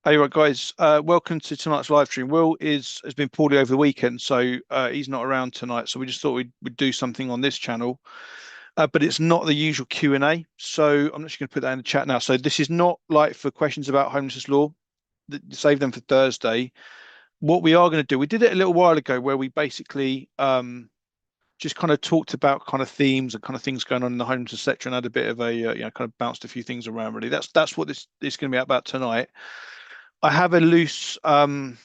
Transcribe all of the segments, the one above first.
Hey, right, guys. Welcome to tonight's live stream. Will has been poorly over the weekend, so he's not around tonight. So we just thought we'd do something on this channel, but it's not the usual Q&A. So I'm just going to put that in the chat now. So this is not like for questions about homelessness law. Save them for Thursday. What we are going to do, we did it a little while ago, where we basically just kind of talked about kind of themes and kind of things going on in the homelessness sector, and had a bit of a kind of bounced a few things around. Really, that's what this is going to be about tonight. I have a loose kind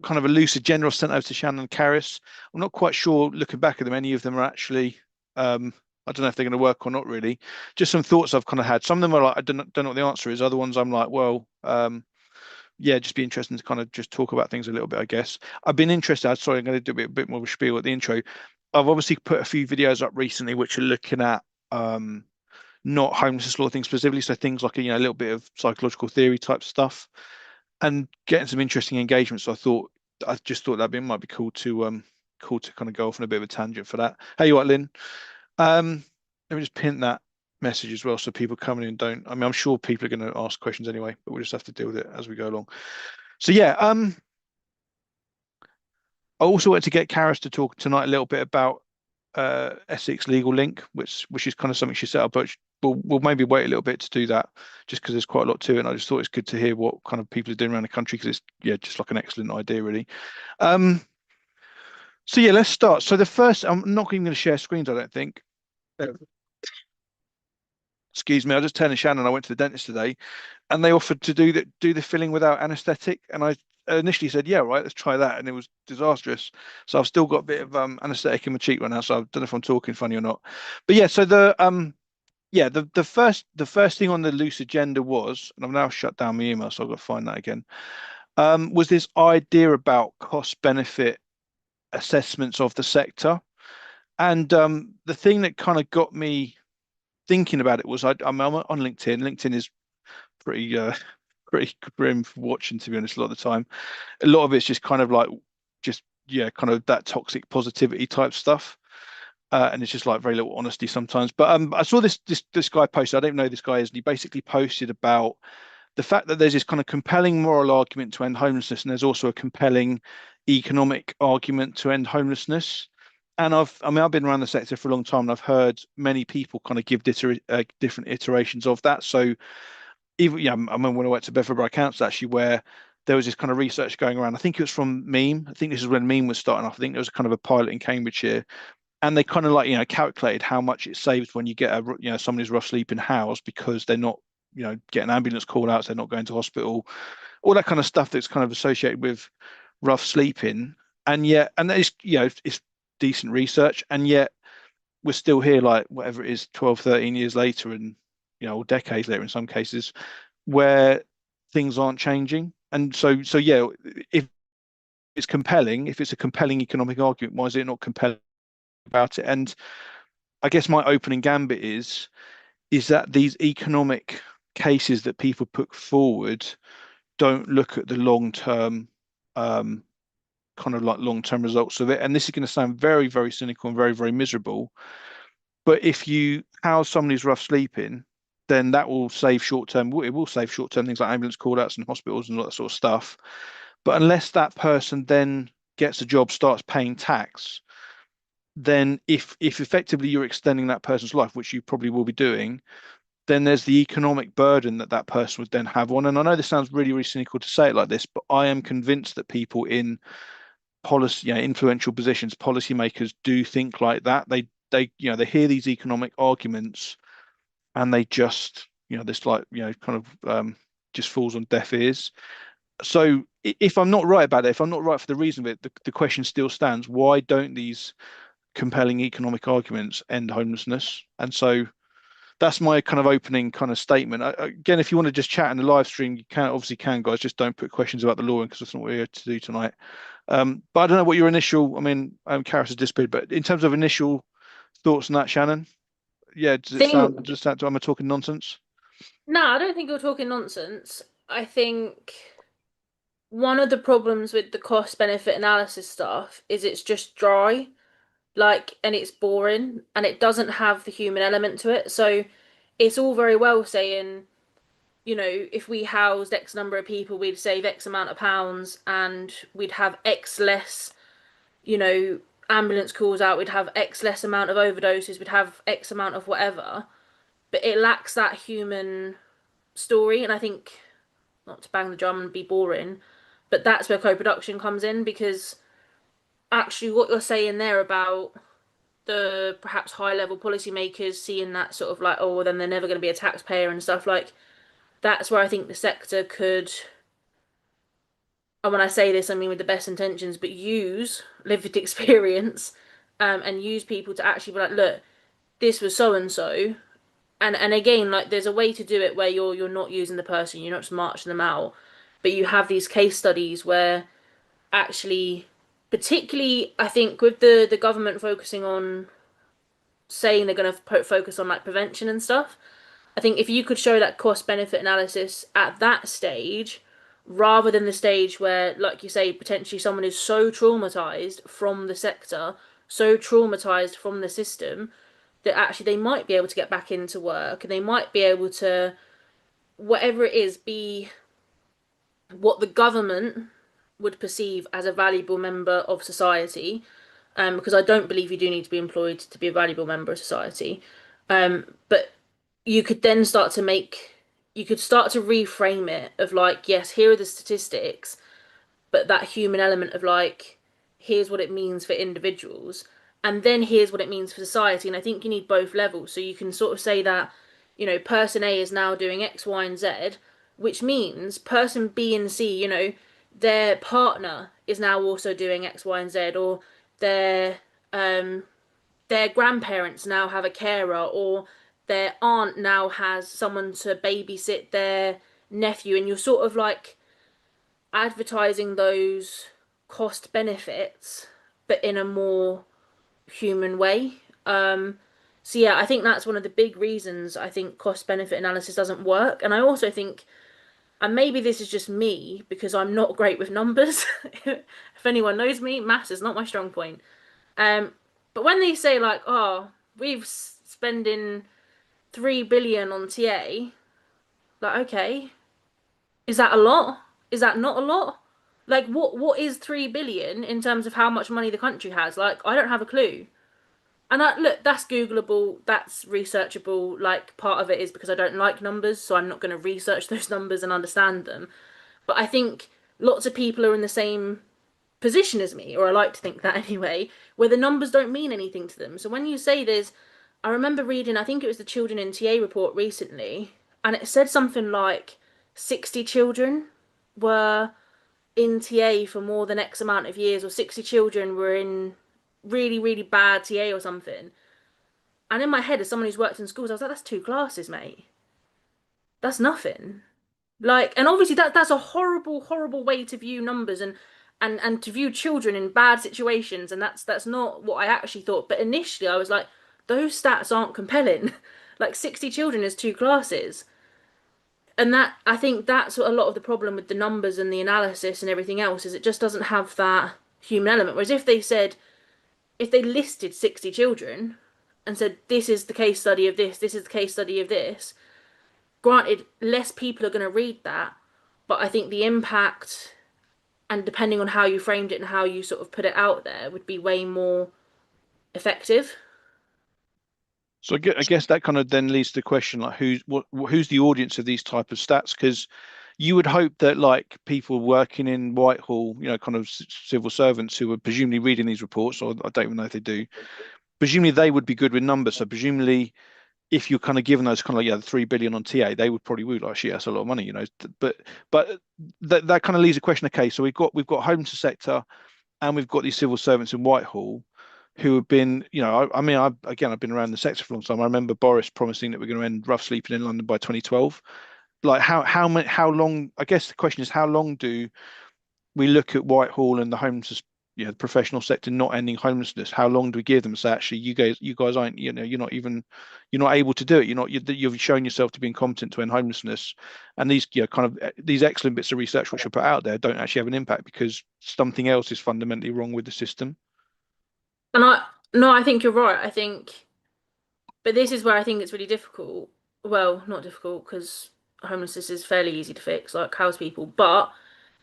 of a loose agenda I've sent over to Shannon and Karis. I'm not quite sure, looking back at them, any of them are actually I don't know if they're going to work or not really. Just some thoughts I've kind of had. Some of them are like, I don't know what the answer is. Other ones I'm like, well, yeah, just be interesting to kind of just talk about things a little bit, I guess. I've been interested. Sorry, I'm going to do a bit more of a spiel at the intro. I've obviously put a few videos up recently which are looking at not homelessness law things specifically, so things like a little bit of psychological theory type stuff, and getting some interesting engagement. So I just thought might be cool to kind of go off on a bit of a tangent for that. Hey, you what, Lynn? Let me just pin that message as well, so people coming in don't. I mean, I'm sure people are going to ask questions anyway, but we'll just have to deal with it as we go along. So yeah, I also wanted to get Karis to talk tonight a little bit about Essex Legal Link, which is kind of something she set up, but we'll maybe wait a little bit to do that, just because there's quite a lot to it. And I just thought it's good to hear what kind of people are doing around the country, because it's just like an excellent idea, really. So yeah, let's start. So the first, I'm not even going to share screens, I don't think. Excuse me, I just turned to Shannon. I went to the dentist today, and they offered to do the filling without anaesthetic, and I initially said, yeah, right, let's try that, and it was disastrous. So I've still got a bit of anaesthetic in my cheek right now, so I don't know if I'm talking funny or not. But yeah, so the first thing on the loose agenda was, and I've now shut down my email, so I've got to find that again. Was this idea about cost benefit assessments of the sector, and the thing that kind of got me thinking about it was I'm on LinkedIn. LinkedIn is pretty pretty grim for watching, to be honest. A lot of the time, a lot of it's just kind of like just kind of that toxic positivity type stuff. And it's just like very little honesty sometimes. But I saw this guy posted. I don't know who this guy is, and he basically posted about the fact that there's this kind of compelling moral argument to end homelessness, and there's also a compelling economic argument to end homelessness. And I've been around the sector for a long time, and I've heard many people kind of give different iterations of that. So even I remember when I went to Bedford Borough Council, actually, where there was this kind of research going around. I think it was from Meme. I think this is when Meme was starting off. I think there was kind of a pilot in Cambridgeshire, and they kind of like calculated how much it saves when you get someone who's rough sleeping housed, because they're not getting ambulance call outs, they're not going to hospital, all that kind of stuff that's kind of associated with rough sleeping. And it's it's decent research, and yet we're still here, like whatever it is, 12, 13 years later, and or decades later in some cases, where things aren't changing. And so yeah, if it's compelling, if it's a compelling economic argument, why is it not compelling about it? And I guess my opening gambit is that these economic cases that people put forward don't look at the long term, kind of like long term results of it. And this is going to sound very, very cynical and very, very miserable. But if you house somebody who's rough sleeping, then that will save short term. It will save short term things like ambulance call outs and hospitals and all that sort of stuff. But unless that person then gets a job, starts paying tax, then if effectively you're extending that person's life, which you probably will be doing, then there's the economic burden that that person would then have on. And I know this sounds really, really cynical to say it like this, but I am convinced that people in policy, influential positions, policymakers, do think like that. They hear these economic arguments, and they just, this like, kind of just falls on deaf ears. So if I'm not right about it, if I'm not right for the reason of it, the question still stands: why don't these compelling economic arguments end homelessness? And so that's my kind of opening kind of statement. Again, if you want to just chat in the live stream, you can, guys. Just don't put questions about the law in, because that's not what we're here to do tonight. But I don't know what your initial. I mean, Karis has disappeared, but in terms of initial thoughts on that, Shannon, yeah, does it sound Think just that? Am I talking nonsense? no, I don't think you're talking nonsense. I think one of the problems with the cost benefit analysis stuff is it's just dry, like, and it's boring and it doesn't have the human element to it. So it's all very well saying if we housed X number of people, we'd save X amount of pounds and we'd have X less, you know, ambulance calls out, we'd have X less amount of overdoses, we'd have X amount of whatever. But it lacks that human story. And I think, not to bang the drum and be boring, but that's where co-production comes in because actually what you're saying there about the perhaps high level policymakers seeing that sort of like, oh, well, then they're never going to be a taxpayer and stuff like that's where I think the sector could, and when I say this, I mean with the best intentions, but use lived experience, and use people to actually be like, look, this was so and so, and again, like there's a way to do it where you're not using the person, you're not just marching them out, but you have these case studies where actually, particularly, I think with the government focusing on saying they're going to focus on like prevention and stuff. I think if you could show that cost benefit analysis at that stage, rather than the stage where, like you say, potentially someone is so traumatized from the sector, so traumatized from the system, that actually they might be able to get back into work and they might be able to, whatever it is, be what the government would perceive as a valuable member of society. Because I don't believe you do need to be employed to be a valuable member of society. But you could then you could start to reframe it of like, yes, here are the statistics, but that human element of like, here's what it means for individuals, and then here's what it means for society. And I think you need both levels. So you can sort of say that, person A is now doing X, Y, and Z, which means person B and C, their partner is now also doing X, Y, and Z, or their um their grandparents now have a carer, or their aunt now has someone to babysit their nephew, and you're sort of like advertising those cost benefits, but in a more human way. So yeah, I think that's one of the big reasons I think cost benefit analysis doesn't work. And I also think, and maybe this is just me because I'm not great with numbers. If anyone knows me, maths is not my strong point. Um, but when they say like, oh, we've spending 3 billion on TA, like, okay, is that a lot? Is that not a lot? Like, what is 3 billion in terms of how much money the country has? Like, I don't have a clue. And look, that's Googleable, that's researchable. Like, part of it is because I don't like numbers, so I'm not going to research those numbers and understand them. But I think lots of people are in the same position as me, or I like to think that anyway, where the numbers don't mean anything to them. So when you say I remember reading, I think it was the Children in TA report recently, and it said something like 60 children were in TA for more than X amount of years, or 60 children were in really, really bad TA or something. And in my head, as someone who's worked in schools, I was like, that's two classes, mate. That's nothing. Like, and obviously that's a horrible, horrible way to view numbers and to view children in bad situations, and that's not what I actually thought. But initially I was like, those stats aren't compelling. Like 60 children is two classes. And that I think that's what a lot of the problem with the numbers and the analysis and everything else is it just doesn't have that human element. Whereas if they listed 60 children and said, this is the case study of this, this is the case study of this, granted, less people are going to read that, but I think the impact, and depending on how you framed it and how you sort of put it out there, would be way more effective. So I guess that kind of then leads to the question like who's the audience of these type of stats? Because you would hope that like people working in Whitehall, kind of civil servants who are presumably reading these reports, or I don't even know if they do, presumably they would be good with numbers. So presumably if you're kind of given those kind of like, yeah, the 3 billion on TA, they would probably would like, shit, that's a lot of money. But that kind of leaves a question. Okay, so we've got homeless sector and we've got these civil servants in Whitehall who have been, I mean, I've been around the sector for a long time. I remember Boris promising that we're going to end rough sleeping in London by 2012. Like how long? I guess the question is how long do we look at Whitehall and the homeless, the professional sector not ending homelessness? How long do we give them? So actually, you guys aren't, you're not able to do it. You've shown yourself to be incompetent to end homelessness, and these, kind of these excellent bits of research which are put out there don't actually have an impact because something else is fundamentally wrong with the system. And no, I think you're right. I think, but this is where I think it's really difficult. Well, not difficult because homelessness is fairly easy to fix, like house people. But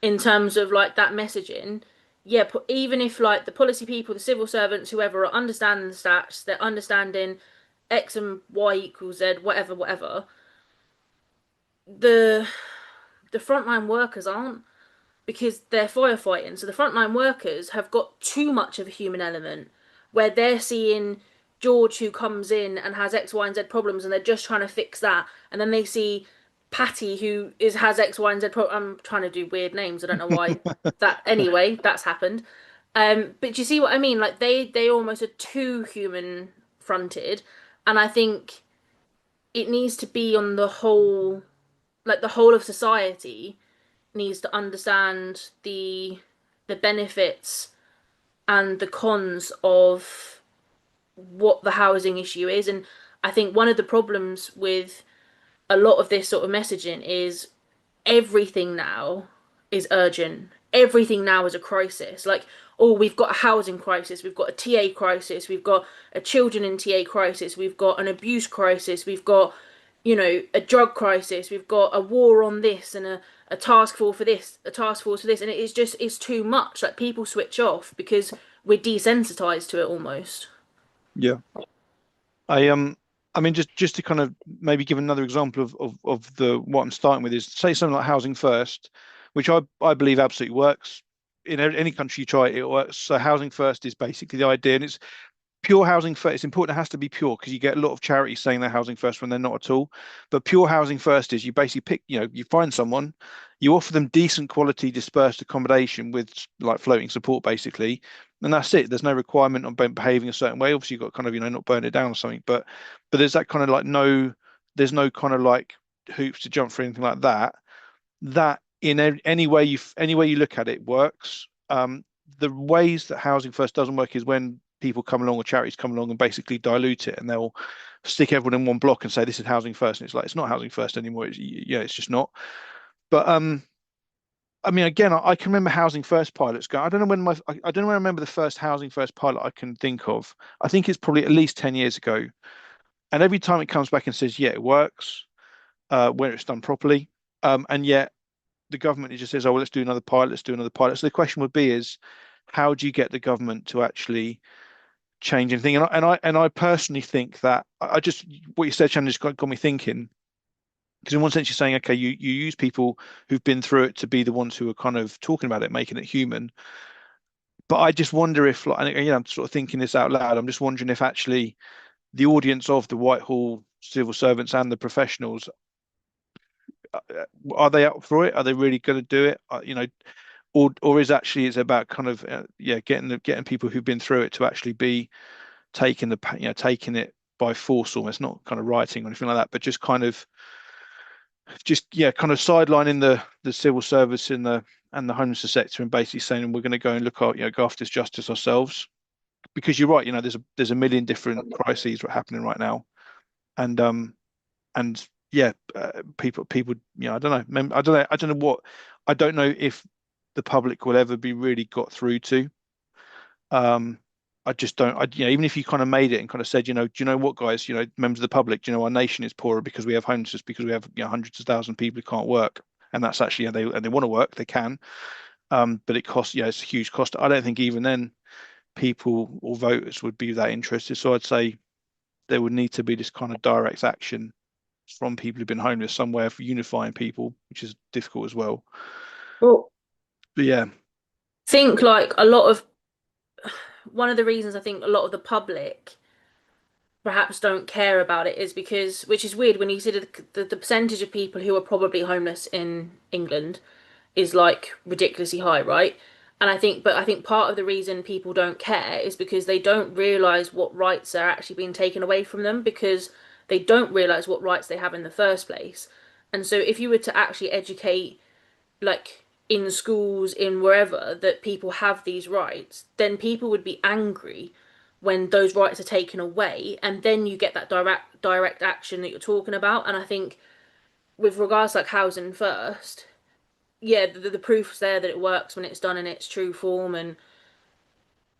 in terms of like that messaging, yeah, even if like the policy people, the civil servants, whoever are understanding the stats, they're understanding X and Y equals Z, whatever, whatever. The the frontline workers aren't, because they're firefighting. So the frontline workers have got too much of a human element where they're seeing George who comes in and has X, Y, and Z problems and they're just trying to fix that. And then they see Patty who is has X, Y, and Z problems. I'm trying to do weird names. I don't know why that anyway, that's happened. But do you see what I mean? Like they almost are too human fronted. And I think it needs to be on the whole, like the whole of society needs to understand the benefits and the cons of what the housing issue is. And I think one of the problems with a lot of this sort of messaging is everything now is urgent. Everything now is a crisis. Like, oh, we've got a housing crisis, we've got a TA crisis, we've got a children in TA crisis, we've got an abuse crisis, we've got, a drug crisis, we've got a war on this and a task force for this, a task force for this, and it's too much. Like people switch off because we're desensitized to it almost. Yeah. I I mean, just to kind of maybe give another example of the what I'm starting with is say something like housing first, which I believe absolutely works. In any country you try it, it works. So housing first is basically the idea, and it's pure housing first. It's important it has to be pure because you get a lot of charities saying they're housing first when they're not at all. But pure housing first is you basically pick, you find someone, you offer them decent quality dispersed accommodation with like floating support basically, and that's it. There's no requirement on behaving a certain way. Obviously, you've got kind of, not burn it down or something, but there's that kind of like there's no kind of like hoops to jump for anything like that. That in any way you look at it works. The ways that housing first doesn't work is when people come along or charities come along and basically dilute it and they'll stick everyone in one block and say this is housing first, and it's like it's not housing first anymore. It's just not. But I mean, again, I can remember housing first pilots go. I don't know when I don't know when I remember the first housing first pilot I can think of. I think it's probably at least 10 years ago. And every time it comes back and says, yeah, it works, where it's done properly. And yet the government just says, oh, well, let's do another pilot, let's do another pilot. So the question would be is, how do you get the government to actually change anything? And I personally think that I just what you said, Shannon, just got me thinking. Because in one sense, you're saying, okay, you use people who've been through it to be the ones who are kind of talking about it, making it human. But I just wonder if, like, and, I'm sort of thinking this out loud. I'm just wondering if actually the audience of the Whitehall civil servants and the professionals are they up for it? Are they really going to do it? Or is actually it's about kind of yeah getting people who've been through it to actually be taking taking it by force almost, not kind of writing or anything like that, but just kind of just yeah kind of sidelining the civil service in the and the homelessness sector and basically saying we're going to go and look at go after this justice ourselves, because you're right, there's a million different crises happening right now, and and yeah, people, I don't know what, I don't know if the public will ever be really got through to. Um, I just don't. Even if you kind of made it and kind of said, do you know what, guys, members of the public, our nation is poorer because we have homelessness, because we have hundreds of thousands of people who can't work, and that's actually, and they want to work, they can, but it costs, it's a huge cost. I don't think even then people or voters would be that interested. So I'd say there would need to be this kind of direct action from people who've been homeless, somewhere for unifying people, which is difficult as well. Well, But yeah, think like a lot of one of the reasons I think a lot of the public perhaps don't care about it is because, which is weird when you consider the percentage of people who are probably homeless in England is like ridiculously high, right? And I think part of the reason people don't care is because they don't realize what rights are actually being taken away from them, because they don't realize what rights they have in the first place. And so if you were to actually educate, like in schools, in wherever, that people have these rights, then people would be angry when those rights are taken away, and then you get that direct action that you're talking about. And I think with regards to like housing first, yeah, the proof's there that it works when it's done in its true form. And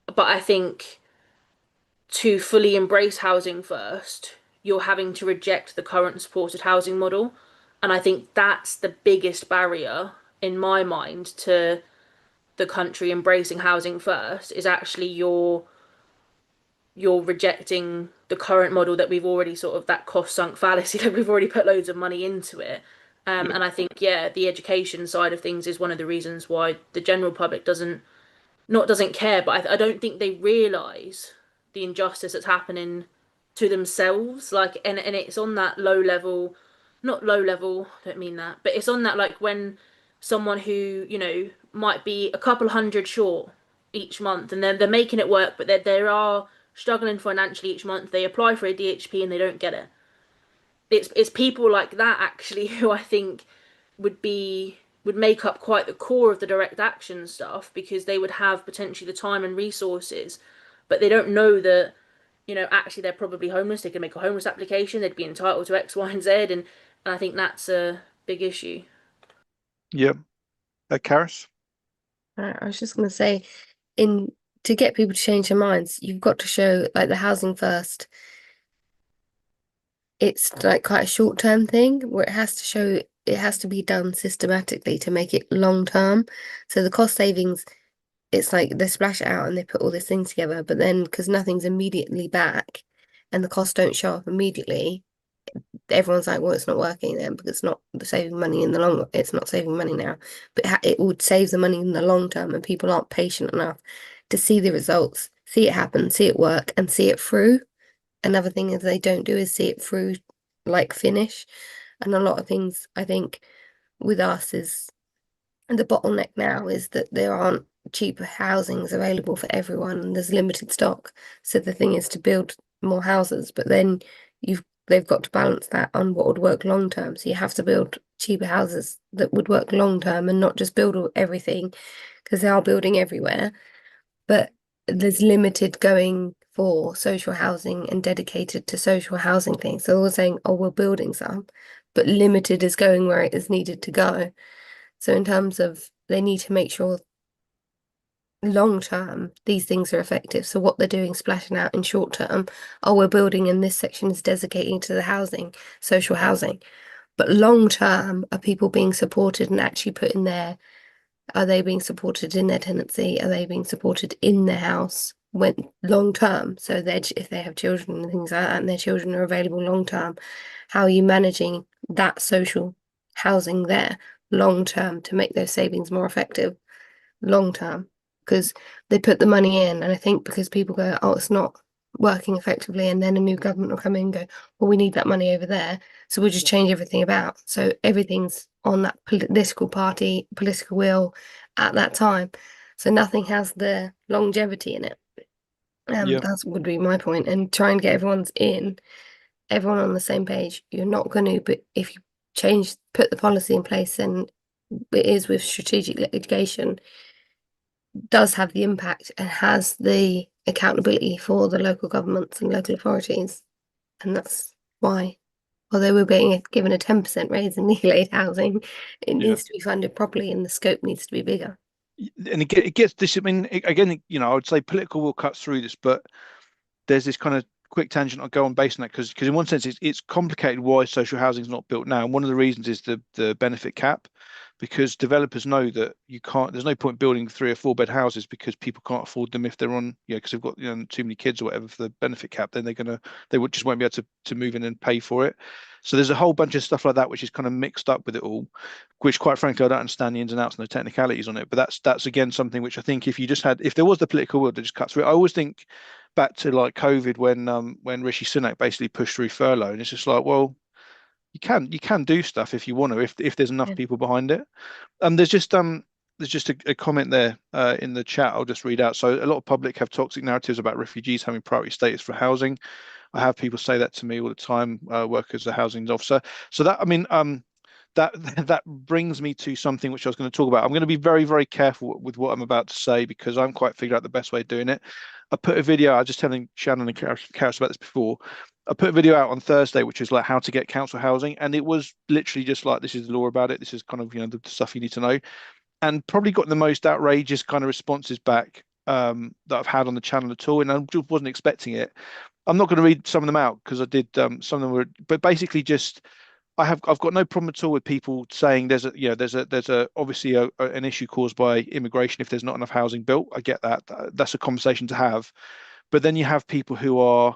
but I think to fully embrace housing first, you're having to reject the current supported housing model. And I think that's the biggest barrier in my mind to the country embracing housing first is actually you're rejecting the current model that we've already sort of that cost sunk fallacy that we've already put loads of money into it. Yep. And I think, yeah, the education side of things is one of the reasons why the general public doesn't care, but I don't think they realise the injustice that's happening to themselves. Like, and it's on that low level, not low level, I don't mean that, but it's on that like when someone who, might be a couple hundred short each month and they're making it work, but they are struggling financially each month. They apply for a DHP and they don't get it. It's people like that actually who I think would make up quite the core of the direct action stuff because they would have potentially the time and resources, but they don't know that, actually they're probably homeless. They can make a homeless application, they'd be entitled to X, Y, and Z, and I think that's a big issue. Yep. Karis? I was just going to say, in to get people to change their minds, you've got to show like the housing first. It's like quite a short-term thing where it has to be done systematically to make it long term. So the cost savings, it's like they splash it out and they put all these things together, but then because nothing's immediately back and the costs don't show up immediately, everyone's like, well, it's not working then because it's not saving money in the long. It's not saving money now, but it would save the money in the long term, and people aren't patient enough to see the results, see it happen, see it work, and see it through. Another thing is they don't do is see it through, like finish, and a lot of things I think with us is the bottleneck now is that there aren't cheaper housings available for everyone and there's limited stock. So the thing is to build more houses, but then they've got to balance that on what would work long term. So you have to build cheaper houses that would work long term and not just build everything because they are building everywhere. But there's limited going for social housing and dedicated to social housing things. So they're saying, oh, we're building some, but limited is going where it is needed to go. So in terms of they need to make sure long term these things are effective. So what they're doing splashing out in short term, oh, we're building and this section is dedicating to the housing, social housing. But long term, are people being supported and actually put in there? Are they being supported in their tenancy? Are they being supported in their house when long term? So if they have children and things like that, and their children are available long term, how are you managing that social housing there long term to make those savings more effective long term? Because they put the money in, and I think because people go, oh, it's not working effectively, and then a new government will come in and go, well, we need that money over there, so we'll just change everything about. So everything's on that political will at that time. So nothing has the longevity in it. Yeah. That would be my point. And try and get everyone on the same page. You're not going to, but if you put the policy in place, and it is with strategic litigation, does have the impact and has the accountability for the local governments and local authorities. And that's why, although we're being given a 10% raise in legal aid housing, it Yeah. needs to be funded properly and the scope needs to be bigger. And it gets this. I mean, again, I would say political will cut through this, but there's this kind of quick tangent I'll go on based on that because in one sense it's complicated why social housing is not built now. And one of the reasons is the benefit cap, because developers know that there's no point building 3 or 4 bed houses because people can't afford them if they're on, because they've got too many kids or whatever for the benefit cap, then they would just won't be able to move in and pay for it. So there's a whole bunch of stuff like that which is kind of mixed up with it all, which quite frankly I don't understand the ins and outs and the technicalities on it. But that's again something which I think if there was the political will to just cut through it, I always think back to like COVID when Rishi Sunak basically pushed through furlough, and it's just like, well, you can do stuff if you want to, if there's enough Yeah. people behind it. There's just a comment there in the chat. I'll just read out. So a lot of public have toxic narratives about refugees having priority status for housing. I have people say that to me all the time. Work as a housing officer. So that I mean that that brings me to something which I was going to talk about. I'm going to be very, very careful with what I'm about to say because I haven't quite figured out the best way of doing it. I put a video. I was just telling Shannon and Karis about this before. I put a video out on Thursday, which is like how to get council housing, and it was literally just like this is the law about it. This is kind of the stuff you need to know, and probably got the most outrageous kind of responses back that I've had on the channel at all, and I just wasn't expecting it. I'm not going to read some of them out because I did some of them were, but basically just I've got no problem at all with people saying there's a obviously an issue caused by immigration if there's not enough housing built. I get that. That's a conversation to have. But then you have people who are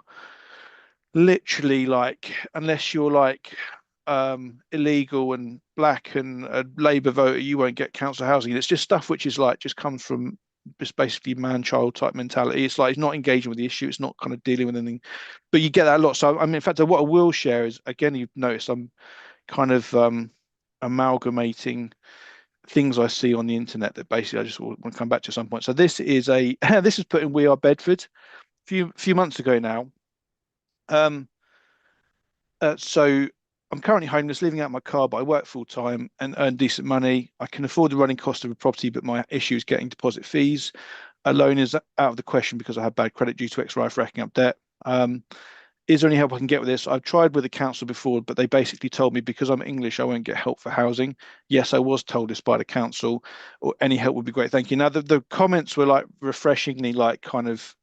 literally like, unless you're like illegal and black and a Labour voter, you won't get council housing. And it's just stuff which is like just comes from just basically man-child type mentality. It's like it's not engaging with the issue. It's not kind of dealing with anything. But you get that a lot. So I mean, in fact, what I will share is again, you've noticed I'm kind of amalgamating things I see on the internet that basically I just want to come back to some point. So this is a this is put in We Are Bedford few months ago now. Um, so I'm currently homeless, living out my car, but I work full time and earn decent money. I can afford the running cost of a property, but my issue is getting deposit fees. A loan is out of the question because I have bad credit due to ex-wife racking up debt. Is there any help I can get with this? I've tried with the council before, but they basically told me because I'm English, I won't get help for housing. Yes, I was told this by the council, or any help would be great. Thank you. Now, the comments were like refreshingly like kind of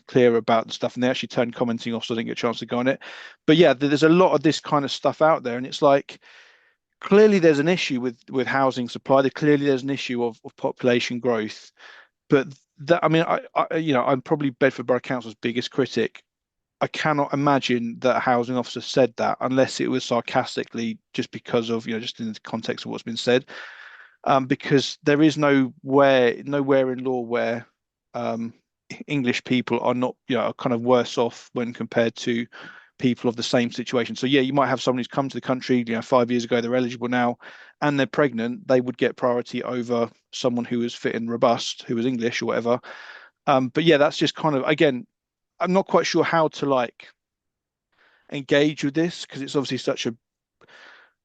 clear about the stuff, and they actually turned commenting off, so I didn't get a chance to go on it. But yeah, there's a lot of this kind of stuff out there, and it's like clearly there's an issue with housing supply. Clearly there's an issue of population growth, but that I mean, I'm probably Bedford Borough Council's biggest critic. I cannot imagine that a housing officer said that unless it was sarcastically, just because of, just in the context of what's been said. Because there is nowhere in law where English people are not, are kind of worse off when compared to people of the same situation. So yeah, you might have someone who's come to the country, 5 years ago, they're eligible now, and they're pregnant, they would get priority over someone who is fit and robust, who is English or whatever. But yeah, that's just kind of, again, I'm not quite sure how to like engage with this because it's obviously such a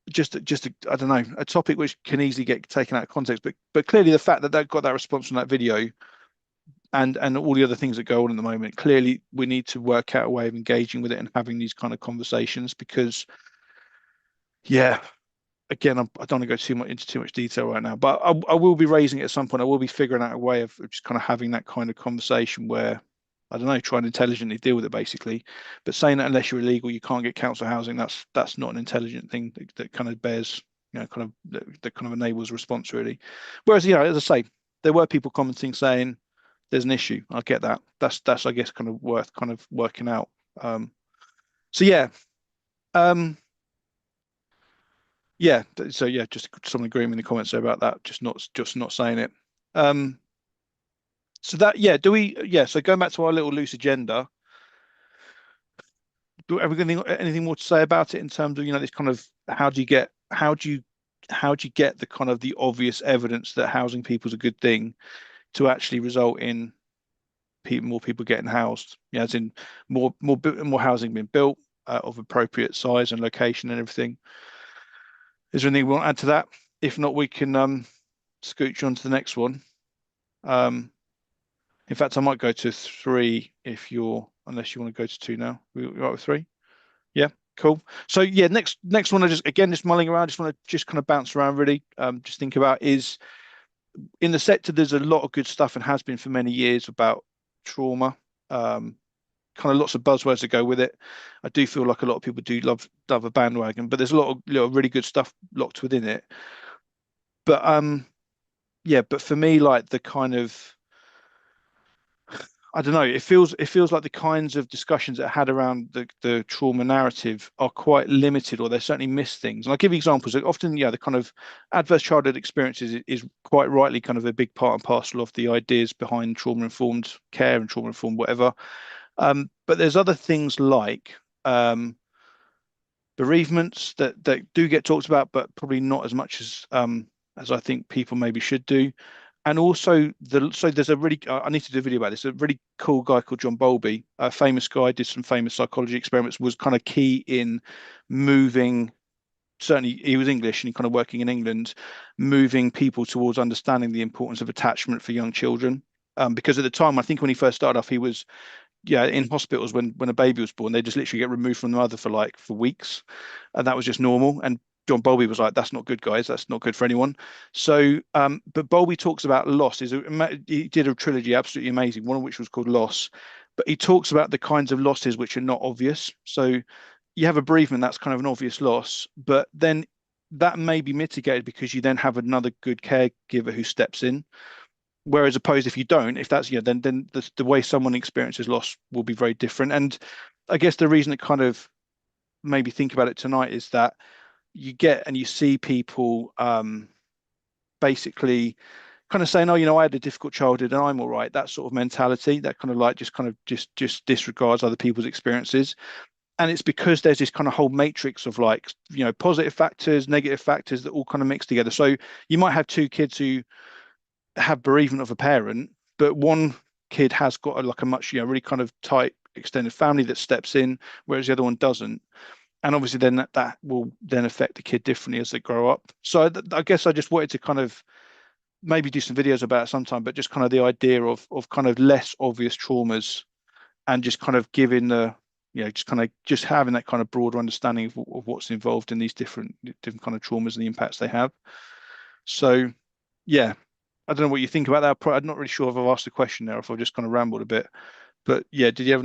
I don't know, a topic which can easily get taken out of context. But clearly the fact that they've got that response from that video and all the other things that go on at the moment, clearly we need to work out a way of engaging with it and having these kind of conversations because yeah, again, I don't want to go into too much detail right now, but I will be raising it at some point. I will be figuring out a way of just kind of having that kind of conversation where, I don't know, trying to intelligently deal with it basically. But saying that unless you're illegal, you can't get council housing, that's not an intelligent thing that kind of bears, kind of that kind of enables a response really. Whereas, as I say, there were people commenting saying there's an issue. I get that. That's I guess kind of worth kind of working out. So yeah. Yeah, so yeah, just someone agreeing with the comments there about that, just not saying it. So that yeah, so going back to our little loose agenda, have we got anything more to say about it in terms of, this kind of how do you get the kind of the obvious evidence that housing people is a good thing to actually result in more people getting housed, as in more housing being built of appropriate size and location and everything. Is there anything we want to add to that? If not, we can scooch on to the next one. In fact, I might go to 3 unless you want to go to 2 now. We're right with 3? Yeah, cool. So yeah, next one, I just mulling around, just want to just kind of bounce around really. Just think about is in the sector, there's a lot of good stuff and has been for many years about trauma. Kind of lots of buzzwords that go with it. I do feel like a lot of people do love a bandwagon, but there's a lot of really good stuff locked within it. But but for me, like the kind of, I don't know, it feels like the kinds of discussions that I had around the trauma narrative are quite limited, or they certainly miss things. And I'll give you examples. Often, the kind of adverse childhood experiences is quite rightly kind of a big part and parcel of the ideas behind trauma-informed care and trauma-informed whatever. But there's other things like bereavements that do get talked about, but probably not as much as I think people maybe should do. And also, there's a really, I need to do a video about this, a really cool guy called John Bowlby, a famous guy, did some famous psychology experiments, was kind of key in moving, certainly he was English and he kind of working in England, moving people towards understanding the importance of attachment for young children. Because at the time, I think when he first started off, he was in hospitals when a baby was born, they just literally get removed from the mother for weeks, and that was just normal. And John Bowlby was like, "That's not good, guys. That's not good for anyone." So, but Bowlby talks about loss. He did a trilogy, absolutely amazing, one of which was called Loss. But he talks about the kinds of losses which are not obvious. So, you have a bereavement, that's kind of an obvious loss, but then that may be mitigated because you then have another good caregiver who steps in. Whereas opposed, if you don't, if that's, then the way someone experiences loss will be very different. And I guess the reason it kind of made me think about it tonight is that you get and you see people basically kind of saying, oh, I had a difficult childhood and I'm all right. That sort of mentality, that kind of like just disregards other people's experiences. And it's because there's this kind of whole matrix of like, positive factors, negative factors that all kind of mix together. So you might have two kids who have bereavement of a parent, but one kid has got like a much, really kind of tight extended family that steps in, whereas the other one doesn't. And obviously then that will then affect the kid differently as they grow up. So I guess I just wanted to kind of maybe do some videos about it sometime, but just kind of the idea of kind of less obvious traumas and just kind of giving the, just kind of just having that kind of broader understanding of what's involved in these different kind of traumas and the impacts they have. So yeah, I don't know what you think about that. I'm not really sure if I've asked a question there, or if I've just kind of rambled a bit. But yeah, did you have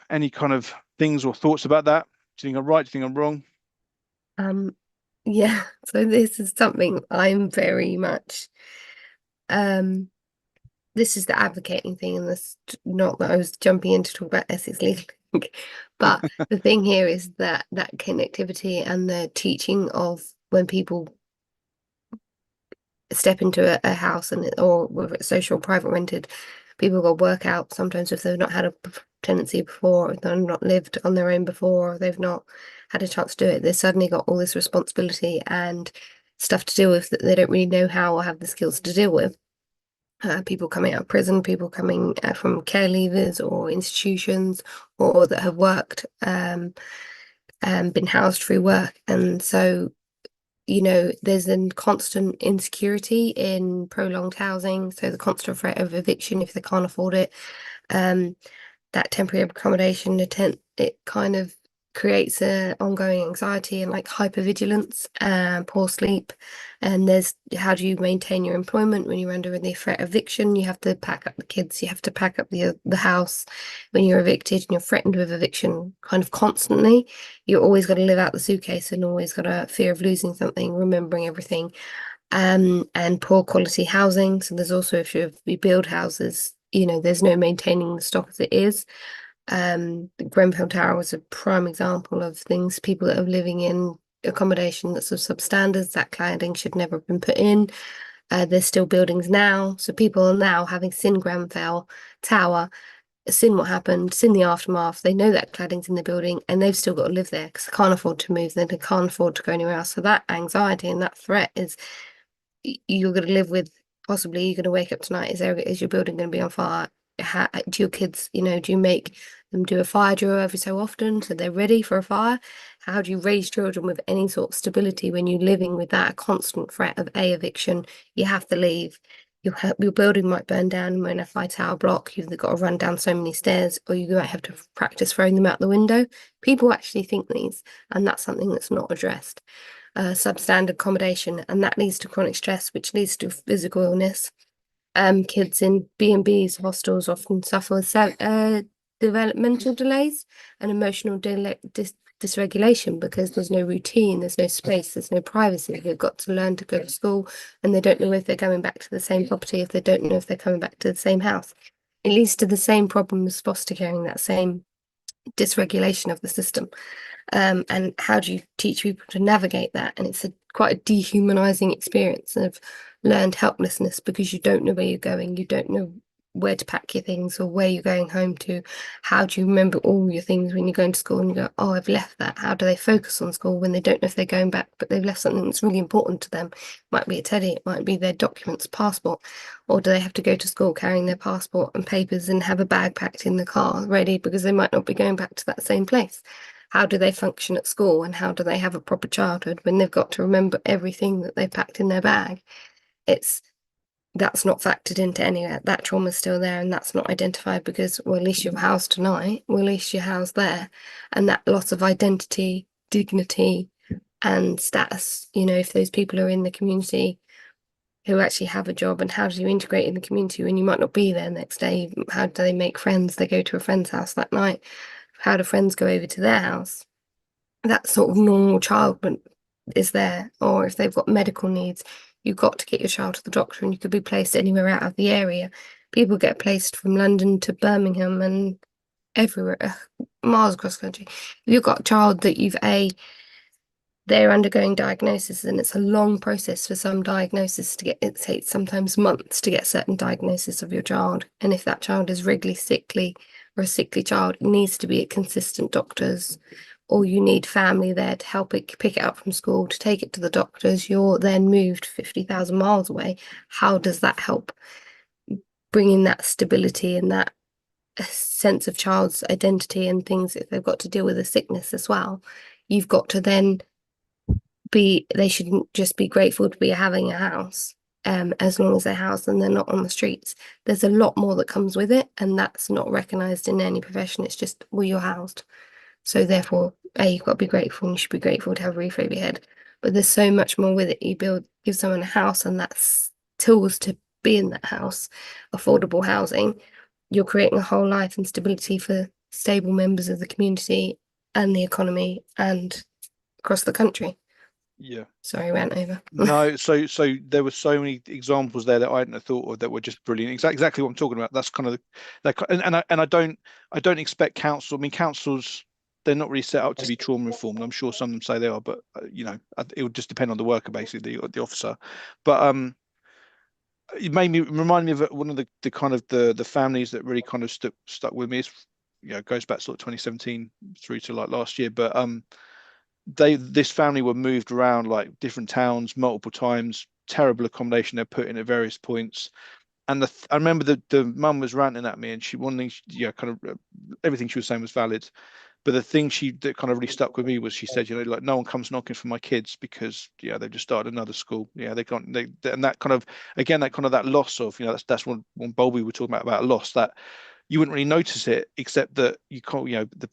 any kind of things or thoughts about that? Do you think I'm right? Do you think I'm wrong? Yeah, so this is something I'm very much this is the advocating thing, and this not that I was jumping in to talk about Essex Legal Link, but the thing here is that connectivity and the teaching of when people step into a house or whether it's social or private rented, people got to work out sometimes if they've not had a tenancy before, if they've not lived on their own before, or they've not had a chance to do it. They've suddenly got all this responsibility and stuff to deal with that they don't really know how or have the skills to deal with. People coming out of prison, people coming from care leavers or institutions, or that have worked, been housed through work. And so, there's a constant insecurity in prolonged housing. So the constant threat of eviction if they can't afford it. That temporary accommodation, it kind of creates a ongoing anxiety and like hypervigilance and poor sleep. And there's how do you maintain your employment when you're under the threat of eviction? You have to pack up the kids, you have to pack up the house when you're evicted and you're threatened with eviction kind of constantly. You're always got to live out the suitcase and always got a fear of losing something, remembering everything. And poor quality housing. So there's also, if you build houses, there's no maintaining the stock as it is. Grenfell Tower was a prime example of things, people that are living in accommodation that's of substandards, that cladding should never have been put in. There's still buildings now, so people are now having seen Grenfell Tower, seen what happened, seen the aftermath. They know that cladding's in the building and they've still got to live there because they can't afford to move, they can't afford to go anywhere else. So that anxiety and that threat is you're going to live with. Possibly you're going to wake up tonight, is your building going to be on fire? Do your kids, do you make them do a fire drill every so often so they're ready for a fire? How do you raise children with any sort of stability when you're living with that constant threat of eviction? You have to leave. Your building might burn down when a high tower block. You've got to run down so many stairs, or you might have to practice throwing them out the window. People actually think these, and that's something that's not addressed. Substandard accommodation, and that leads to chronic stress, which leads to physical illness. Kids in B&Bs, hostels often suffer with developmental delays and emotional dysregulation because there's no routine, there's no space, there's no privacy. They've got to learn to go to school and they don't know if they're coming back to the same property, if they don't know if they're coming back to the same house. It leads to the same problem as foster caring, that same dysregulation of the system. And how do you teach people to navigate that? And it's quite a dehumanizing experience of learned helplessness because you don't know where you're going, you don't know where to pack your things or where you're going home to. How do you remember all your things when you're going to school and you go, oh, I've left that? How do they focus on school when they don't know if they're going back, but they've left something that's really important to them? It might be a teddy, it might be their documents, passport, or do they have to go to school carrying their passport and papers and have a bag packed in the car ready because they might not be going back to that same place? How do they function at school and how do they have a proper childhood when they've got to remember everything that they've packed in their bag? That's not factored into any of that. That trauma's still there and that's not identified because, well, at least you're housed tonight, well, at least you're housed there. And that loss of identity, dignity, and status, if those people are in the community who actually have a job, and how do you integrate in the community when you might not be there next day? How do they make friends? They go to a friend's house that night. How do friends go over to their house? That sort of normal childhood is there. Or if they've got medical needs, you've got to get your child to the doctor, and you could be placed anywhere out of the area. People get placed from London to Birmingham and everywhere, miles across the country. If you've got a child that they're undergoing diagnosis, and it's a long process for some diagnosis to get. It takes sometimes months to get certain diagnosis of your child. And if that child is regularly sickly or a sickly child, it needs to be at consistent doctors, or you need family there to help it pick it up from school, to take it to the doctors. You're then moved 50,000 miles away. How does that help bring in that stability and that sense of child's identity and things if they've got to deal with a sickness as well? You've got to then they shouldn't just be grateful to be having a house, as long as they're housed and they're not on the streets. There's a lot more that comes with it, and that's not recognised in any profession. It's just, well, you're housed. So therefore, you've got to be grateful, and you should be grateful to have a roof over your head. But there's so much more with it. Give someone a house, and that's tools to be in that house, affordable housing. You're creating a whole life and stability for stable members of the community and the economy and across the country. Yeah. Sorry, I went over. No, so there were so many examples there that I hadn't thought of that were just brilliant. Exactly what I'm talking about. That's kind of that, and I don't expect council. I mean, councils, they're not really set up to be trauma informed. I'm sure some of them say they are, but it would just depend on the worker, basically, the officer. But it reminded me of one of the kind of the families that really kind of stuck with me. It's, goes back to sort of 2017 through to like last year, but this family were moved around like different towns multiple times, terrible accommodation they're put in at various points. And I remember the mum was ranting at me, and one thing, kind of everything she was saying was valid. But the thing that kind of really stuck with me was she said, like, no one comes knocking for my kids because they've just started another school. They can't, and that kind of, again, that kind of that loss of, that's one bulb we were talking about loss, that you wouldn't really notice it, except that you can't,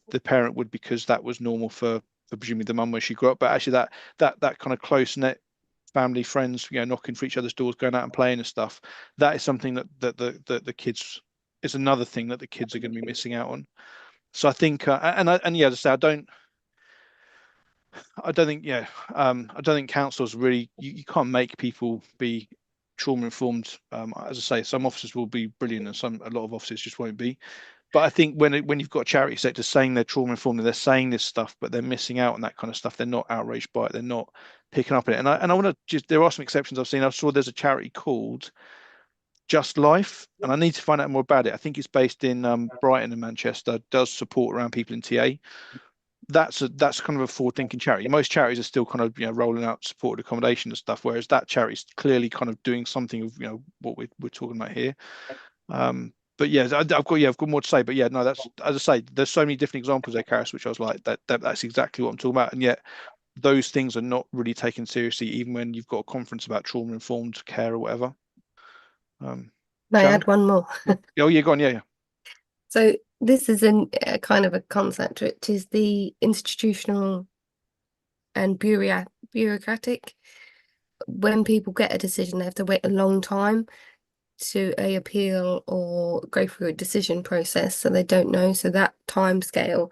the parent would, because that was normal for presumably the mum where she grew up. But actually that kind of close knit family, friends, knocking for each other's doors, going out and playing and stuff, that is something that the kids, is another thing that the kids are going to be missing out on. So I think, and yeah, as I say, I don't think, I don't think councils really, you can't make people be trauma informed. As I say, some officers will be brilliant, and a lot of officers just won't be. But I think when you've got a charity sector saying they're trauma informed and they're saying this stuff, but they're missing out on that kind of stuff, they're not outraged by it, they're not picking up on it. And I want to there are some exceptions I've seen. I saw there's a charity called Just Life, and I need to find out more about it. I think it's based in Brighton and Manchester. Does support around people in TA. That's kind of a forward-thinking charity. Most charities are still kind of rolling out supported accommodation and stuff, whereas that charity is clearly kind of doing something of what we're talking about here. But yeah, I've got more to say. But yeah, no, that's, as I say, there's so many different examples there, Karis, which I was like, that's exactly what I'm talking about. And yet those things are not really taken seriously, even when you've got a conference about trauma-informed care or whatever. I add one more. Oh, yeah, go on, yeah. So this is a kind of a concept, which is the institutional and bureaucratic. When people get a decision, they have to wait a long time to appeal or go through a decision process, so they don't know. So that time scale,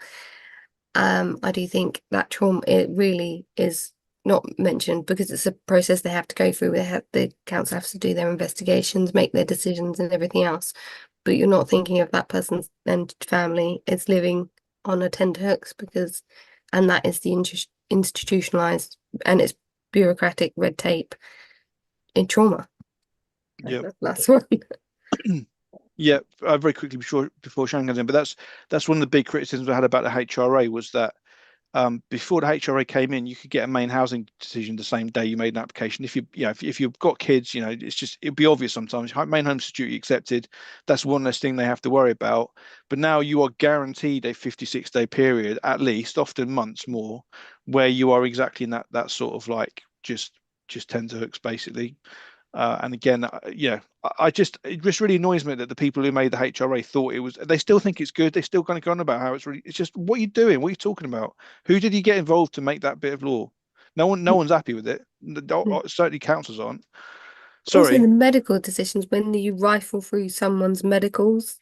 I do think that trauma, it really is not mentioned, because it's a process they have to go through. The council has to do their investigations, make their decisions and everything else. But you're not thinking of that person's and family is living on a tenterhooks, and that is the institutionalized, and it's bureaucratic red tape in trauma. Yeah. Last one. Yeah, very quickly before Shannon comes in, but that's one of the big criticisms I had about the HRA, was that before the HRA came in, you could get a main housing decision the same day you made an application. If you've got kids, it'd be obvious sometimes. Main home security accepted. That's one less thing they have to worry about. But now you are guaranteed a 56-day period, at least, often months more, where you are exactly in that sort of like just tenterhooks, basically. And again, it just really annoys me that the people who made the HRA thought it was, they still think it's good. They're still going to go on about how it's just, what are you doing? What are you talking about? Who did you get involved to make that bit of law? No one's happy with it. Certainly councils aren't. Also, Sorry. the medical decisions, when you rifle through someone's medicals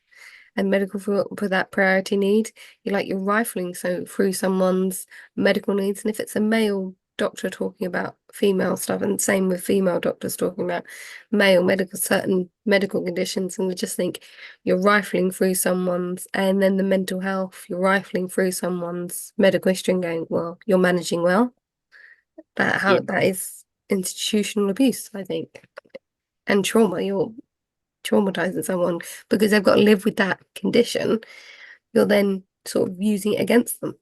and medical for that priority need, you're rifling through someone's medical needs. And if it's a male doctor talking about female stuff, and same with female doctors talking about certain medical conditions, and I just think you're rifling through someone's, and then the mental health, you're rifling through someone's medical history and going, well, you're managing well. Yeah. That is institutional abuse, I think, and trauma. You're traumatizing someone because they've got to live with that condition. You're then sort of using it against them.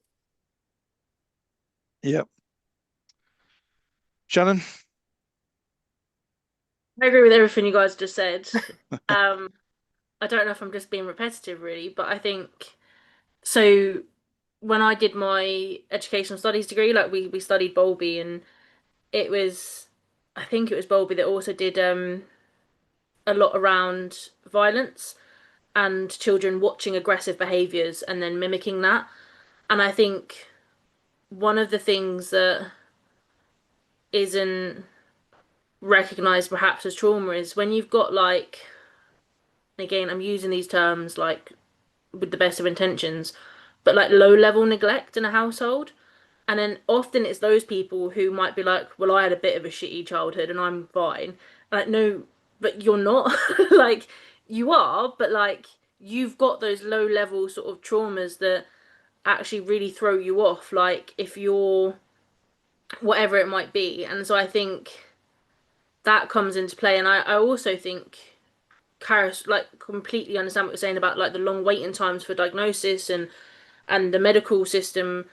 Yeah. Shannon? I agree with everything you guys just said. Um, I don't know if I'm just being repetitive, really, but I think so. When I did my educational studies degree, like we studied Bowlby, and it was, I think it was Bowlby that also did a lot around violence and children watching aggressive behaviors and then mimicking that. And I think one of the things that isn't recognized perhaps as trauma is when you've got like, again, I'm using these terms like with the best of intentions, but like low level neglect in a household. And then often it's those people who might be like, well, I had a bit of a shitty childhood and I'm fine. Like, no, but you're not. Like, you are, but like, you've got those low level sort of traumas that actually really throw you off. Like, if you're whatever it might be. And so I think that comes into play. And I also think Karis, like, completely understand what you're saying about like the long waiting times for diagnosis and the medical system,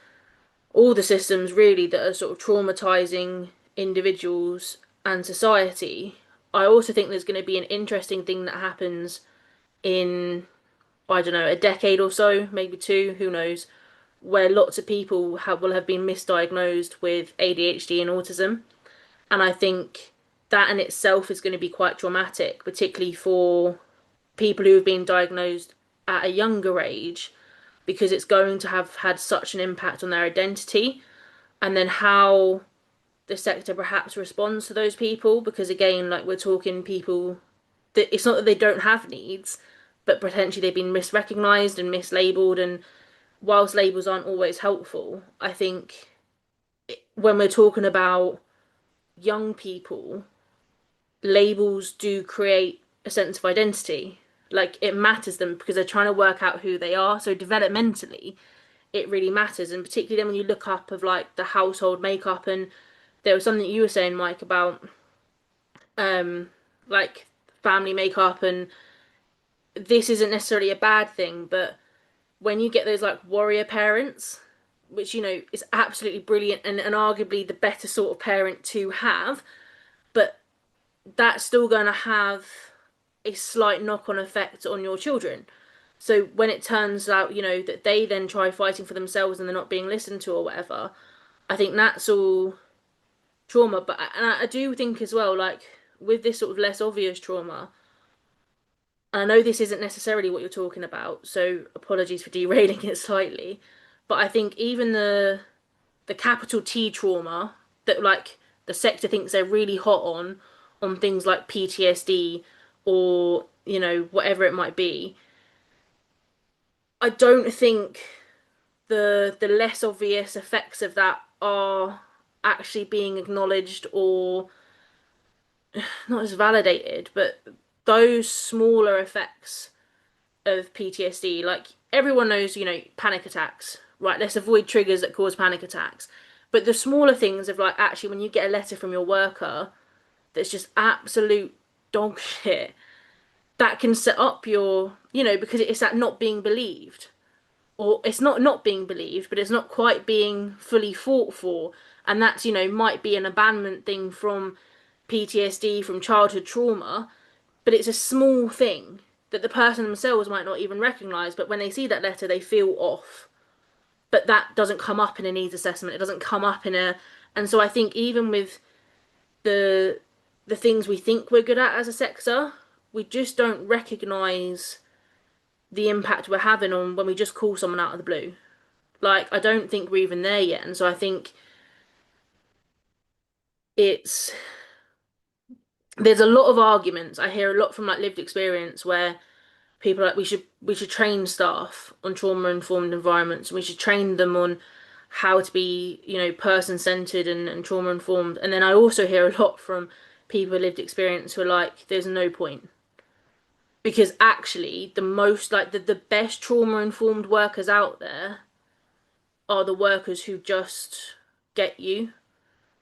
all the systems really that are sort of traumatizing individuals and society. I also think there's going to be an interesting thing that happens in, I don't know, a decade or so, maybe two, who knows, where lots of people will have been misdiagnosed with ADHD and autism. And I think that in itself is going to be quite traumatic, particularly for people who have been diagnosed at a younger age, because it's going to have had such an impact on their identity and then how the sector perhaps responds to those people. Because again, like we're talking people that it's not that they don't have needs, but potentially they've been misrecognized and mislabeled. And whilst labels aren't always helpful, I think when we're talking about young people, labels do create a sense of identity. Like it matters them because they're trying to work out who they are. So developmentally, it really matters. And particularly then when you look up of like the household makeup, and there was something you were saying, Mike, about like family makeup, and this isn't necessarily a bad thing, but when you get those like warrior parents, which is absolutely brilliant and arguably the better sort of parent to have, but that's still going to have a slight knock-on effect on your children. So when it turns out, that they then try fighting for themselves and they're not being listened to or whatever, I think that's all trauma. But and I do think as well, like with this sort of less obvious trauma, and I know this isn't necessarily what you're talking about, so apologies for derailing it slightly, but I think even the capital T trauma that like the sector thinks they're really hot on things like PTSD or whatever it might be, I don't think the less obvious effects of that are actually being acknowledged or not as validated, but those smaller effects of PTSD, like everyone knows, panic attacks, right? Let's avoid triggers that cause panic attacks. But the smaller things of like actually when you get a letter from your worker that's just absolute dog shit, that can set up your, because it's that not being believed. Or it's not being believed, but it's not quite being fully fought for. And that's, might be an abandonment thing from PTSD, from childhood trauma, but it's a small thing that the person themselves might not even recognize. But when they see that letter, they feel off. But that doesn't come up in a needs assessment. It doesn't come up in a. And so I think even with the the things we think we're good at as a sector, we just don't recognize the impact we're having on when we just call someone out of the blue. Like I don't think we're even there yet. And so I think it's there's a lot of arguments. I hear a lot from like lived experience where people are like we should train staff on trauma informed environments, and we should train them on how to be, person centered and trauma informed. And then I also hear a lot from people with lived experience who are like, there's no point. Because actually the most like the best trauma informed workers out there are the workers who just get you,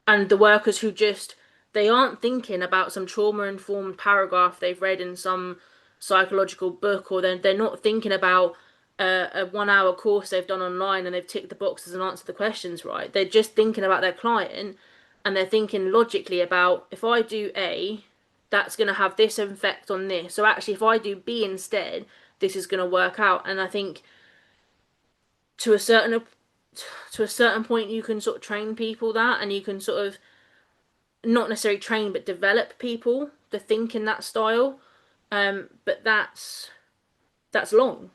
and the workers who just they aren't thinking about some trauma informed paragraph they've read in some psychological book, or they're not thinking about a 1 hour course they've done online and they've ticked the boxes and answered the questions right. They're just thinking about their client, and they're thinking logically about, if I do A, that's going to have this effect on this, so actually if I do B instead, this is going to work out. And I think to a certain point you can sort of train people that, and you can sort of not necessarily train but develop people to think in that style. But that's long.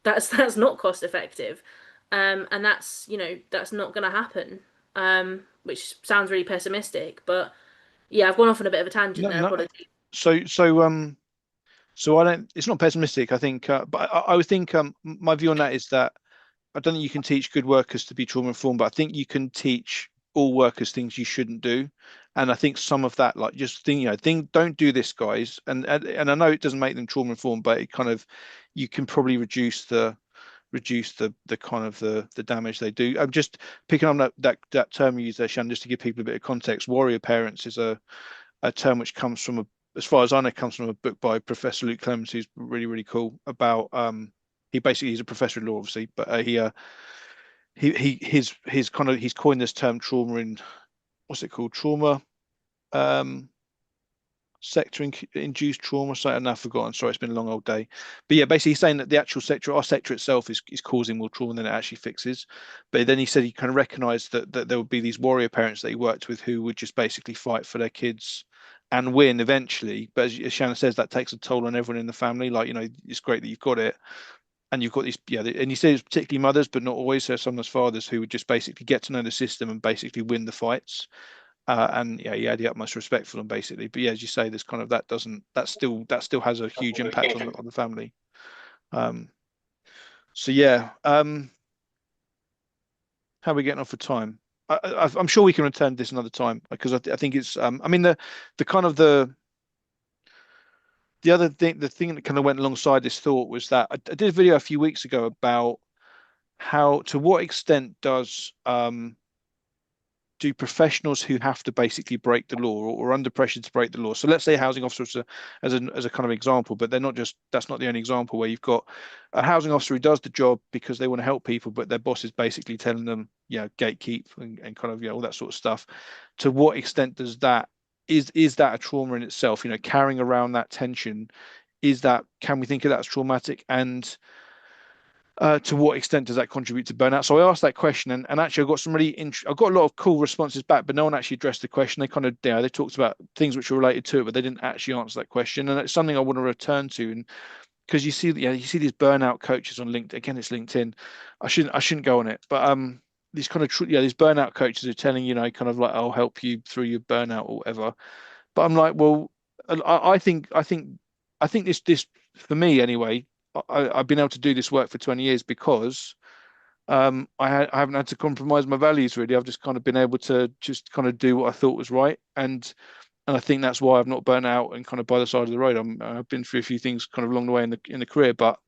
That's not cost effective. And that's not going to happen. Which sounds really pessimistic, but yeah, I've gone off on a bit of a tangent No, there. no. Apologies. So I don't. It's not pessimistic. I think, but I would think my view on that is that I don't think you can teach good workers to be trauma informed, but I think you can teach all workers things you shouldn't do. And I think some of that, like just don't do this, guys. And I know it doesn't make them trauma informed, but it kind of you can probably reduce the kind of the damage they do. I'm just picking on that term you used there, Shannon, just to give people a bit of context. Warrior parents is a term which comes from as far as I know, comes from a book by Professor Luke Clements, who's really, really cool about he's a professor of law, obviously, but he's coined this term trauma in what's it called? Trauma um sector induced trauma. So I've now forgotten. Sorry, it's been a long old day. But yeah, basically he's saying that the actual sector, our sector itself, is causing more trauma than it actually fixes. But then he said he kind of recognized that there would be these warrior parents that he worked with who would just basically fight for their kids and win eventually. But as Shannon says, that takes a toll on everyone in the family. Like, it's great that you've got it. And you've got these, yeah, and you say it's particularly mothers, but not always. So sometimes fathers who would just basically get to know the system and basically win the fights. And yeah, he had the utmost respect for them basically. But yeah, as you say, there's kind of that still has a huge impact on the family. Um, so yeah, how are we getting on for time? I'm sure we can return to this another time because I think it's I mean the kind of the other thing the thing that kind of went alongside this thought was that I did a video a few weeks ago about how to what extent do professionals who have to basically break the law or under pressure to break the law. So let's say housing officers as a kind of example, but that's not the only example where you've got a housing officer who does the job because they want to help people, but their boss is basically telling them, gatekeep and kind of, all that sort of stuff. To what extent does that is that a trauma in itself? Carrying around that tension, can we think of that as traumatic? And to what extent does that contribute to burnout? So I asked that question, and actually I got a lot of cool responses back, but no one actually addressed the question. They kind of they talked about things which were related to it, but they didn't actually answer that question. And it's something I want to return to, and because you see these burnout coaches on LinkedIn. Again, it's LinkedIn. I shouldn't go on it, but these kind of these burnout coaches are telling kind of like, I'll help you through your burnout or whatever. But I'm like, well, I think this for me anyway. I've been able to do this work for 20 years because I haven't had to compromise my values really. I've just kind of been able to just kind of do what I thought was right, and I think that's why I've not burnt out and kind of by the side of the road. I've been through a few things kind of along the way in the career, but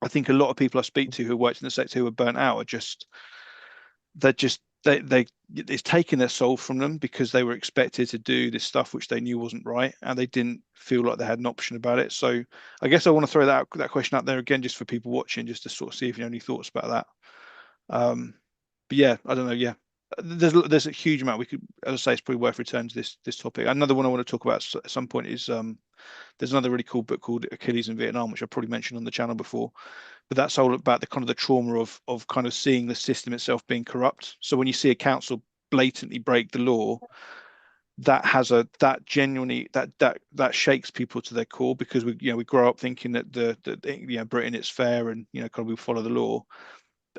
I think a lot of people I speak to who worked in the sector who are burnt out are just they it's taken their soul from them because they were expected to do this stuff which they knew wasn't right and they didn't feel like they had an option about it. So I guess I want to throw that question out there again just for people watching, just to sort of see if you have any thoughts about that. But yeah, I don't know. Yeah, there's a huge amount we could, as I say, it's probably worth returning to this topic. Another one I want to talk about at some point is there's another really cool book called Achilles in Vietnam, which I probably mentioned on the channel before. But that's all about the kind of the trauma of kind of seeing the system itself being corrupt. So when you see a council blatantly break the law, that genuinely that shakes people to their core because we grow up thinking that the Britain it's fair and kind of we follow the law,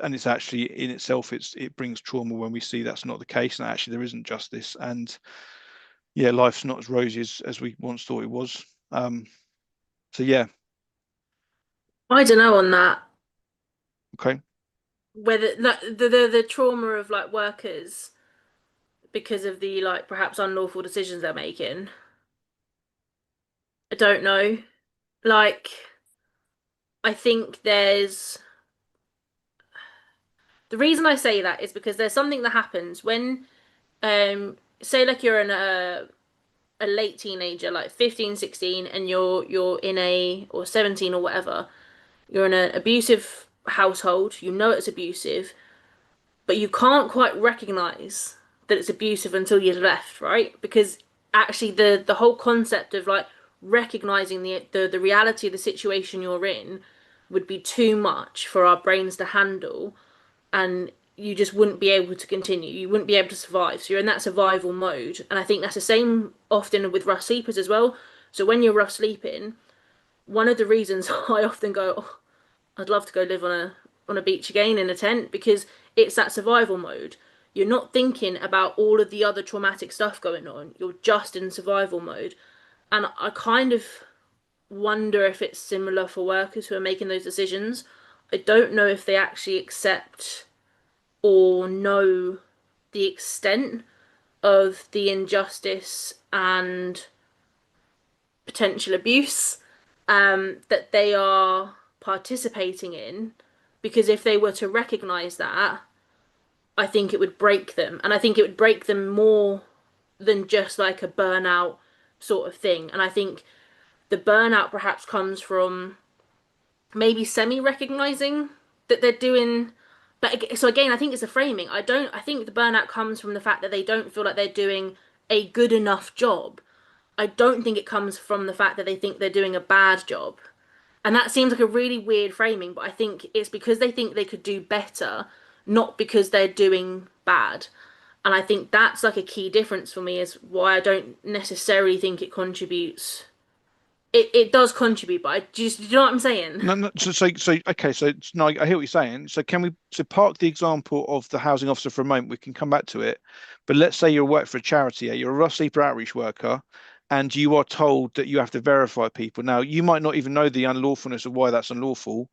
and it's actually in itself it brings trauma when we see that's not the case and actually there isn't justice. And yeah, life's not as rosy as we once thought it was. So yeah, I don't know on that. okay. Whether like the trauma of like workers because of the like perhaps unlawful decisions they're making. I don't know. Like I think there's the reason I say that is because there's something that happens when say like you're in a late teenager like 15, 16, and you're in a or 17 or whatever, you're in an abusive household, you know it's abusive, but you can't quite recognize that it's abusive until you're left, right? Because actually the whole concept of like recognizing the reality of the situation you're in would be too much for our brains to handle, and you just wouldn't be able to continue. You wouldn't be able to survive. So you're in that survival mode. And I think that's the same often with rough sleepers as well. So when you're rough sleeping, one of the reasons I often go, oh, I'd love to go live on a beach again in a tent because it's that survival mode. You're not thinking about all of the other traumatic stuff going on. You're just in survival mode. And I kind of wonder if it's similar for workers who are making those decisions. I don't know if they actually accept or know the extent of the injustice and potential abuse that they are participating in. Because if they were to recognize that, I think it would break them. And I think it would break them more than just like a burnout sort of thing. And I think the burnout perhaps comes from maybe semi recognizing that they're doing. But so again, I think it's a framing. I think the burnout comes from the fact that they don't feel like they're doing a good enough job. I don't think it comes from the fact that they think they're doing a bad job. And that seems like a really weird framing, but I think it's because they think they could do better, not because they're doing bad. And I think that's like a key difference for me is why I don't necessarily think it contributes. It does contribute, but do you know what I'm saying? No, no, okay, no, I hear what you're saying. So can we park the example of the housing officer for a moment? We can come back to it, but let's say you're work for a charity, yeah, you're a rough sleeper outreach worker, and you are told that you have to verify people. Now, you might not even know the unlawfulness of why that's unlawful,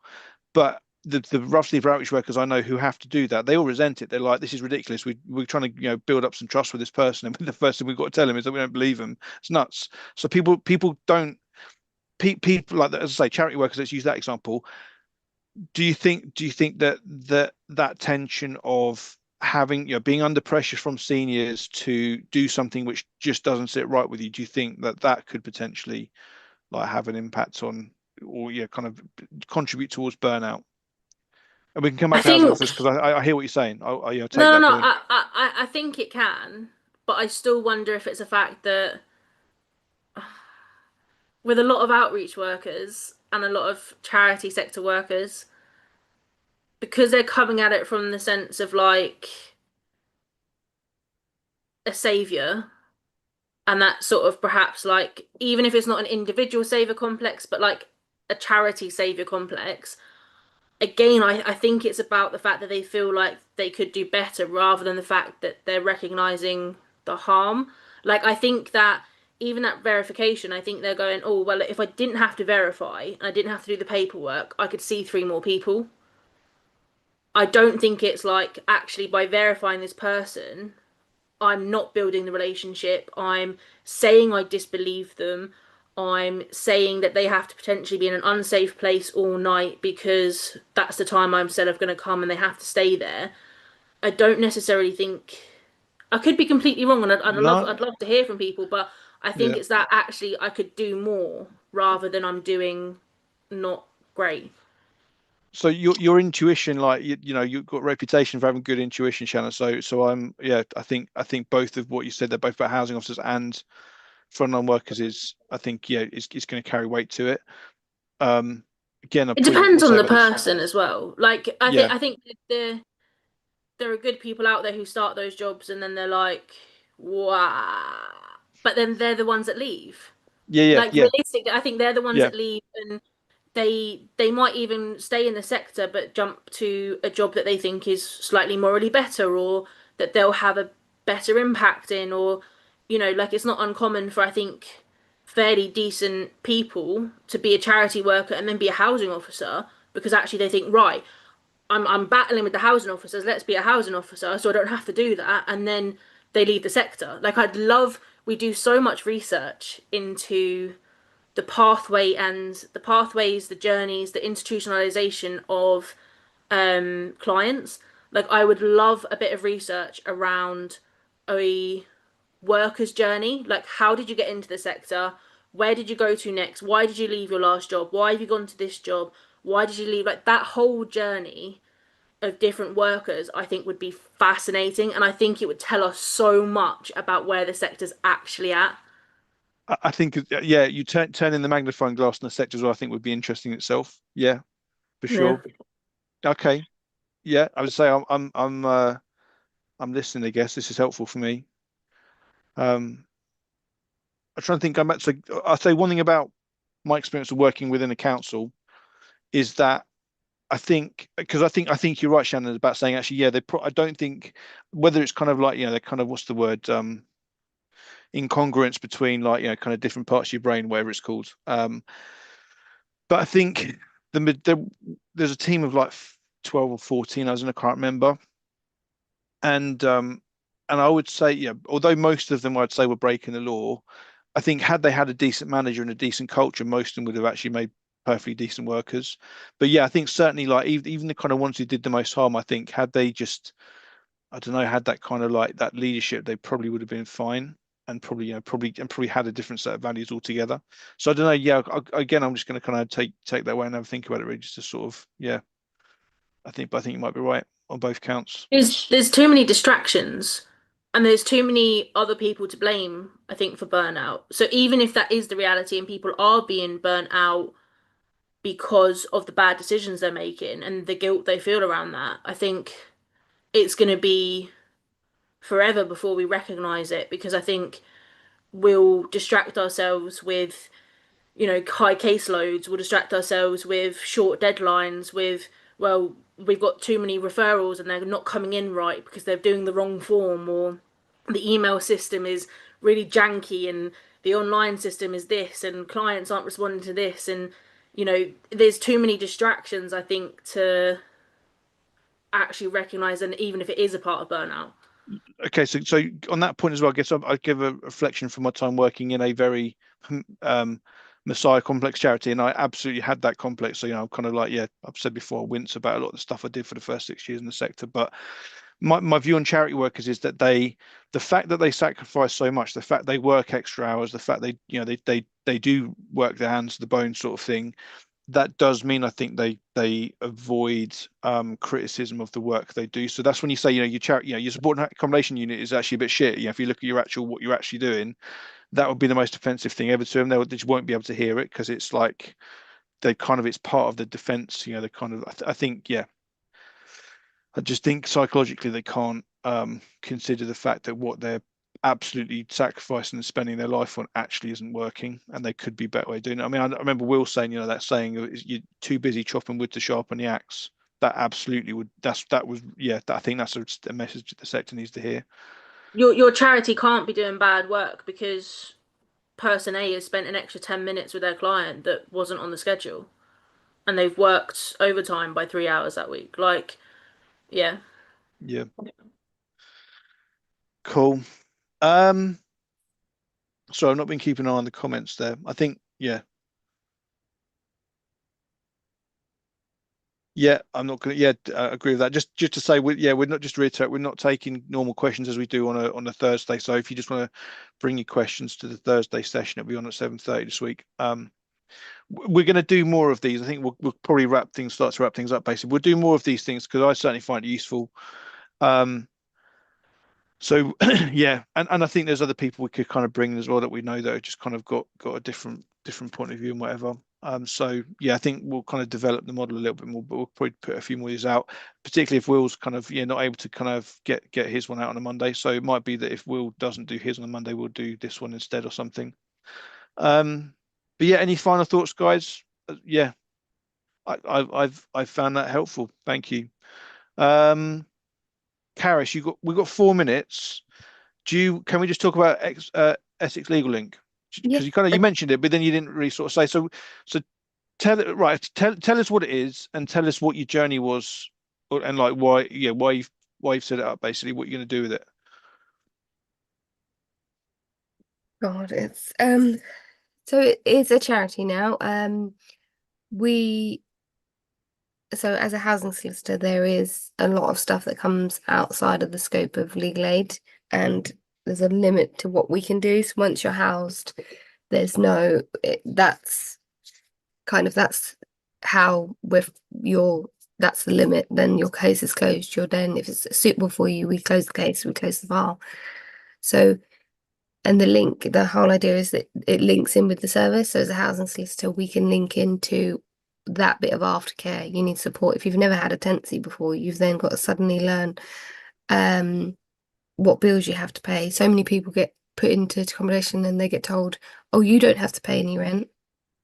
but the rough sleeper outreach workers I know who have to do that, they all resent it. They're like, "This is ridiculous. We're trying to build up some trust with this person, and the first thing we've got to tell him is that we don't believe him. It's nuts." So people don't people like that, as I say, charity workers. Let's use that example. Do you think that tension of having being under pressure from seniors to do something which just doesn't sit right with you, do you think that could potentially like have an impact on or kind of contribute towards burnout? And we can come I back to housing think officers because I hear what you're saying. I take no, no, that no. point. I think it can, but I still wonder if it's a fact that with a lot of outreach workers and a lot of charity sector workers, because they're coming at it from the sense of like a savior, and that sort of perhaps like even if it's not an individual savior complex, but like a charity savior complex. Again, I think it's about the fact that they feel like they could do better rather than the fact that they're recognizing the harm. Like, I think that even that verification, I think they're going, oh, well, if I didn't have to verify and I didn't have to do the paperwork, I could see three more people. I don't think it's like actually by verifying this person, I'm not building the relationship. I'm saying I disbelieve them. I'm saying that they have to potentially be in an unsafe place all night because that's the time I'm said I'm going to come and they have to stay there. I don't necessarily think I could be completely wrong, and No, I'd love to hear from people, but I think yeah. it's that actually I could do more rather than I'm doing not great. So your intuition, like you've got a reputation for having good intuition, Shannon. So I think both of what you said, they're both about housing officers and frontline workers is I think is going to carry weight to it. Um, Again, I It probably will depends on say the about this. person as well. Like Yeah, I think there are good people out there who start those jobs and then they're like, wow. But then they're the ones that leave. yeah, yeah, Like yeah, realistically, I think they're the ones yeah. that leave and they might even stay in the sector but jump to a job that they think is slightly morally better or that they'll have a better impact in or like it's not uncommon for, I think, fairly decent people to be a charity worker and then be a housing officer because actually they think, right, I'm battling with the housing officers, let's be a housing officer so I don't have to do that. And then they leave the sector. Like, we do so much research into the pathways, the journeys, the institutionalization of clients. Like, I would love a bit of research around a worker's journey. Like, how did you get into the sector? Where did you go to next? Why did you leave your last job? Why have you gone to this job? Why did you leave? Like, that whole journey of different workers, I think would be fascinating. And I think it would tell us so much about where the sector's actually at. I think, yeah, you turn in the magnifying glass in the sector as well, I think would be interesting itself. Yeah, for Yeah. sure. Okay. Yeah, I would say I'm listening, I guess. This is helpful for me. Um, I'm trying to think, going back to, I'll say one thing about my experience of working within a council is that I think, because I think you're right, Shannon, about saying actually, yeah, I don't think whether it's kind of like, they're kind of, what's the word, incongruence between, like, kind of different parts of your brain, whatever it's called. But I think there's a team of like 12 or 14, I can't remember. And I would say, yeah, although most of them I'd say were breaking the law, I think had they had a decent manager and a decent culture, most of them would have actually made perfectly decent workers. But yeah, I think certainly, like, even the kind of ones who did the most harm, I think had they just, I don't know, had that kind of like that leadership, they probably would have been fine, and probably, probably had a different set of values altogether. So I don't know. Yeah, again, I'm just going to kind of take that away and have a think about it, really, just to sort of, yeah. But I think you might be right on both counts. There's too many distractions and there's too many other people to blame, I think, for burnout. So even if that is the reality and people are being burnt out because of the bad decisions they're making and the guilt they feel around that, I think it's going to be forever before we recognize it because I think we'll distract ourselves with, high caseloads. We'll distract ourselves with short deadlines, with, well, we've got too many referrals and they're not coming in right because they're doing the wrong form, or the email system is really janky and the online system is this and clients aren't responding to this. And, there's too many distractions, I think, to actually recognize, and even if it is a part of burnout. Okay, so on that point as well, I guess I'd give a reflection from my time working in a very Messiah complex charity, and I absolutely had that complex. So, I'm kind of like, yeah, I've said before, I wince about a lot of the stuff I did for the first 6 years in the sector. But my view on charity workers is that the fact that they sacrifice so much, the fact they work extra hours, the fact they do work their hands to the bone, sort of thing, that does mean, I think, they avoid criticism of the work they do. So that's when you say, your charity, your support and accommodation unit is actually a bit shit. If you look at what you're actually doing, that would be the most offensive thing ever to them. They just won't be able to hear it because it's like it's part of the defense. They kind of, I think, yeah, I just think psychologically they can't consider the fact that what they're absolutely sacrificing and spending their life on actually isn't working, and they could be better way doing it. I mean, I remember Will saying, that saying, you're too busy chopping wood to sharpen the axe. That absolutely would. That was, yeah. I think that's a message that the sector needs to hear. Your charity can't be doing bad work because person A has spent an extra 10 minutes with their client that wasn't on the schedule and they've worked overtime by 3 hours that week. Like, yeah. Yeah, cool. Um, so I've not been keeping an eye on the comments there. I think, yeah. Yeah, I'm not going to. Yeah, agree with that. Just to say, we're not, just to reiterate, we're not taking normal questions as we do on a Thursday. So if you just want to bring your questions to the Thursday session, it'll be on at 7:30 this week. We're going to do more of these. I think we'll probably start to wrap things up. Basically, we'll do more of these things because I certainly find it useful. So yeah, and I think there's other people we could kind of bring as well that we know that have just kind of got a different point of view and whatever. So yeah, I think we'll kind of develop the model a little bit more, but we'll probably put a few more of these out, particularly if Will's kind of, not able to kind of get his one out on a Monday. So it might be that if Will doesn't do his on a Monday, we'll do this one instead or something. But yeah, any final thoughts, guys? Yeah, I've found that helpful. Thank you. Karis, we've got 4 minutes. Can we just talk about Essex Legal Link? Yeah. Because you mentioned it, but then you didn't really sort of say. So tell us what it is and tell us what your journey was and like why you've set it up, basically what you're going to do with it. God, it's so it is a charity now. We so as a housing solicitor, there is a lot of stuff that comes outside of the scope of legal aid, and there's a limit to what we can do. So once you're housed, there's no that's how with your that's the limit. Then your case is closed. You're then, if it's suitable for you, we close the case, we close the file. So, and the whole idea is that it links in with the service. So as a housing solicitor, we can link into that bit of aftercare. You need support. If you've never had a tenancy before, you've then got to suddenly learn what bills you have to pay. So many people get put into accommodation and they get told, oh, you don't have to pay any rent,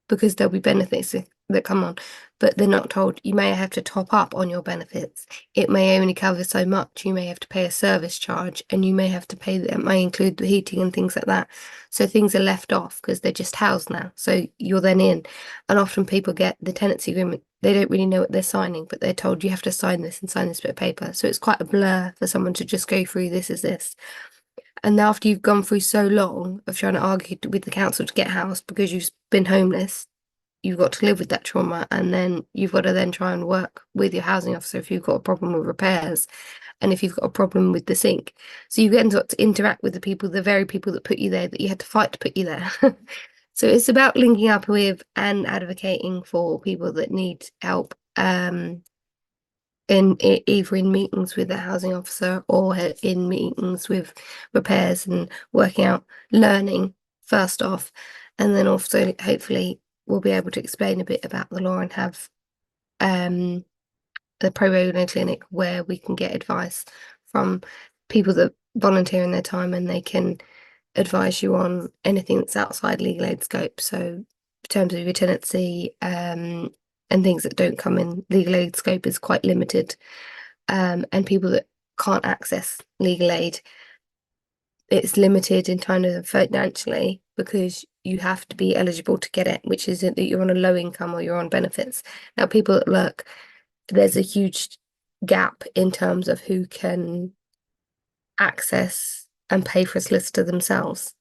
because there'll be benefits that come on, but they're not told you may have to top up on your benefits. It may only cover so much. You may have to pay a service charge, and you may have to pay that may include the heating and things like that. So things are left off because they're just housed now. So you're then in, and often people get the tenancy agreement. They don't really know what they're signing, but they're told you have to sign this and sign this bit of paper. So it's quite a blur for someone to just go through this is this. And after you've gone through so long of trying to argue with the council to get housed because you've been homeless, you've got to live with that trauma, and then you've got to then try and work with your housing officer if you've got a problem with repairs and if you've got a problem with the sink. So you get to interact with the very people that put you there, that you had to fight to put you there. So it's about linking up with and advocating for people that need help, either in meetings with the housing officer or in meetings with repairs and working out learning first off, and then also hopefully we'll be able to explain a bit about the law and have the pro bono clinic where we can get advice from people that volunteer in their time, and they can advise you on anything that's outside legal aid scope. So in terms of your tenancy, and things that don't come in legal aid scope is quite limited. And people that can't access legal aid, it's limited in kind of financially because you have to be eligible to get it, which is that you're on a low income or you're on benefits. Now, people that look, there's a huge gap in terms of who can access and pay for a solicitor themselves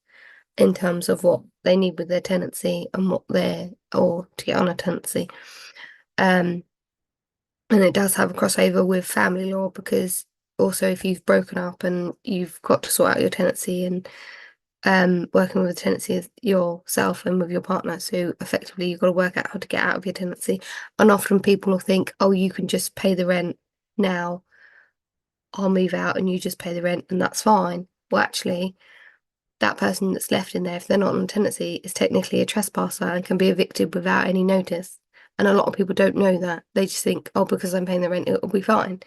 in terms of what they need with their tenancy and or to get on a tenancy. And it does have a crossover with family law, because also if you've broken up and you've got to sort out your tenancy and working with a tenancy yourself and with your partner, so effectively you've got to work out how to get out of your tenancy. And often people will think, oh, you can just pay the rent now, I'll move out and you just pay the rent and that's fine. Well, actually, that person that's left in there, if they're not on tenancy, is technically a trespasser and can be evicted without any notice. And a lot of people don't know that. They just think, oh, because I'm paying the rent, it'll be fine.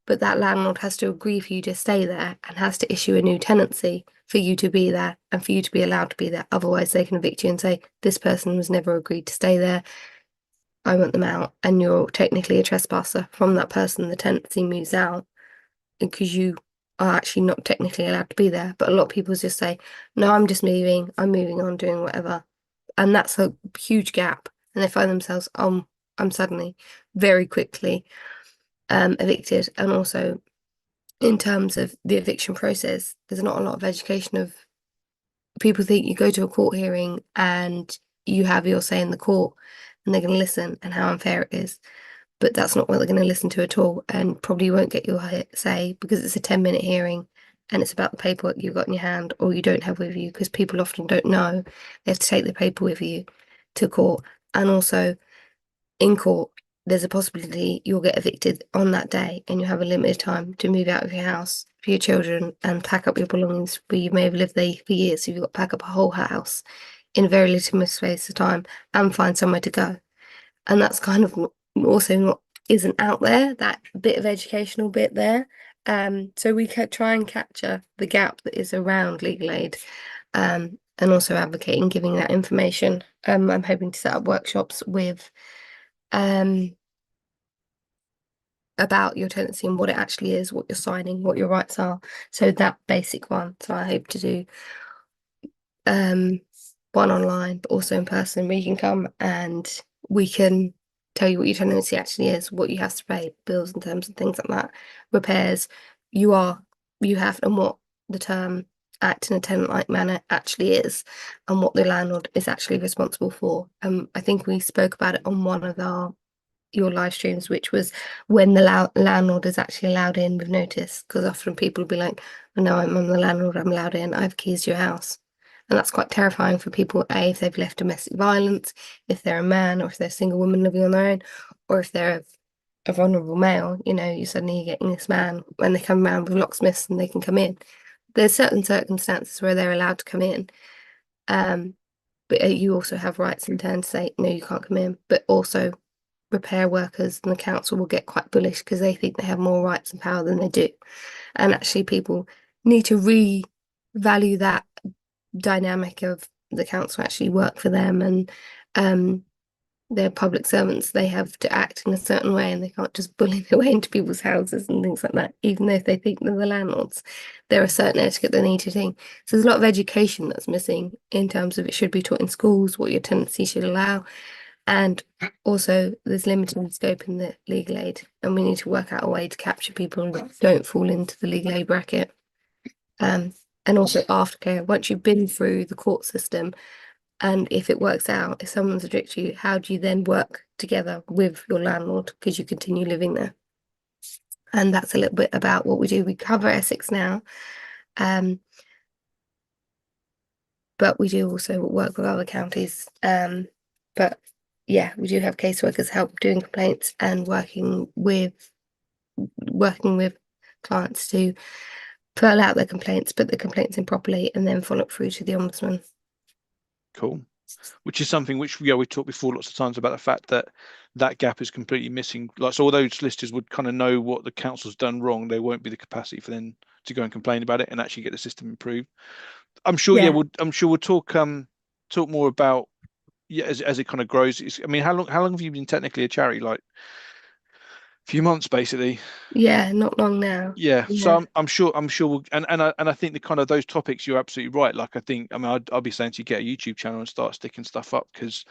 But that landlord has to agree for you to stay there and has to issue a new tenancy for you to be there and for you to be allowed to be there. Otherwise, they can evict you and say, this person was never agreed to stay there, I want them out. And you're technically a trespasser from that person. The tenancy moves out because you are actually not technically allowed to be there. But a lot of people just say, no, I'm just moving, I'm moving on, doing whatever. And that's a huge gap. And they find themselves, I'm suddenly very quickly evicted. And also in terms of the eviction process, there's not a lot of education of people. Think you go to a court hearing and you have your say in the court and they're going to listen and how unfair it is. But that's not what they're going to listen to at all, and probably won't get your say because it's a 10-minute hearing and it's about the paperwork you've got in your hand or you don't have with you, because people often don't know they have to take the paper with you to court. And also in court, there's a possibility you'll get evicted on that day and you have a limited time to move out of your house for your children and pack up your belongings, where you may have lived there for years. So you've got to pack up a whole house in a very limited space of time and find somewhere to go. And that's kind of also not isn't out there, that bit of educational bit there. So we could try and capture the gap that is around legal aid, and also advocating giving that information. I'm hoping to set up workshops with about your tenancy and what it actually is, what you're signing, what your rights are. So that basic one. So I hope to do one online, but also in person, where you can come and we can tell you what your tenancy actually is, what you have to pay, bills and terms and things like that, repairs, you have, and what the term act in a tenant-like manner actually is, and what the landlord is actually responsible for. I think we spoke about it on one of your live streams, which was when the landlord is actually allowed in with notice, because often people will be like, oh, no, I'm the landlord, I'm allowed in, I have keys to your house. And that's quite terrifying for people, A, if they've left domestic violence, if they're a man, or if they're a single woman living on their own, or if they're a vulnerable male, you suddenly getting this man when they come around with locksmiths and they can come in. There's certain circumstances where they're allowed to come in. But you also have rights in turn to say, no, you can't come in. But also repair workers and the council will get quite bullish because they think they have more rights and power than they do. And actually people need to revalue that dynamic of the council actually work for them, and they're public servants. They have to act in a certain way and they can't just bully their way into people's houses and things like that, even though if they think they're the landlords. There are certain etiquette they need to think. So there's a lot of education that's missing in terms of it should be taught in schools, what your tenancy should allow. And also there's limited scope in the legal aid, and we need to work out a way to capture people that don't fall into the legal aid bracket. And also aftercare, once you've been through the court system, and if it works out, if someone's evicted you, how do you then work together with your landlord because you continue living there? And that's a little bit about what we do. We cover Essex now, but we do also work with other counties. But yeah, we do have caseworkers help doing complaints and working with clients to fill out their complaints, put the complaints in properly, and then follow up through to the ombudsman. Cool. Which is something which we talked before lots of times about the fact that that gap is completely missing. Like, so although solicitors would kind of know what the council's done wrong, there won't be the capacity for them to go and complain about it and actually get the system improved. I'm sure, we'll talk more about as it kind of grows. I mean, how long have you been technically a charity? Like a few months, basically. Yeah, not long now. Yeah, so I'm sure we'll, and I think the kind of those topics, you're absolutely right. Like, I mean, I'll be saying to you, get a YouTube channel and start sticking stuff up, because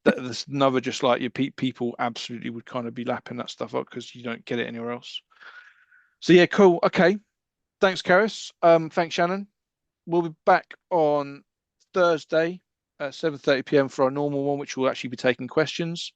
there's another, just like your people absolutely would kind of be lapping that stuff up because you don't get it anywhere else. So yeah, cool. Okay, thanks, Karis. Thanks, Shannon. We'll be back on Thursday at 7:30 p.m. for our normal one, which will actually be taking questions.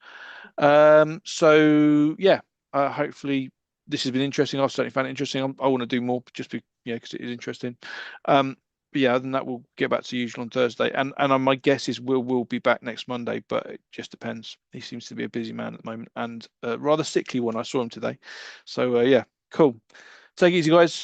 So yeah, hopefully this has been interesting. I've certainly found it interesting. I want to do more, just because it is interesting. But yeah, other than that, we'll get back to usual on Thursday. And my guess is we'll be back next Monday, but it just depends. He seems to be a busy man at the moment, and rather sickly one. I saw him today. So yeah, cool. Take it easy, guys.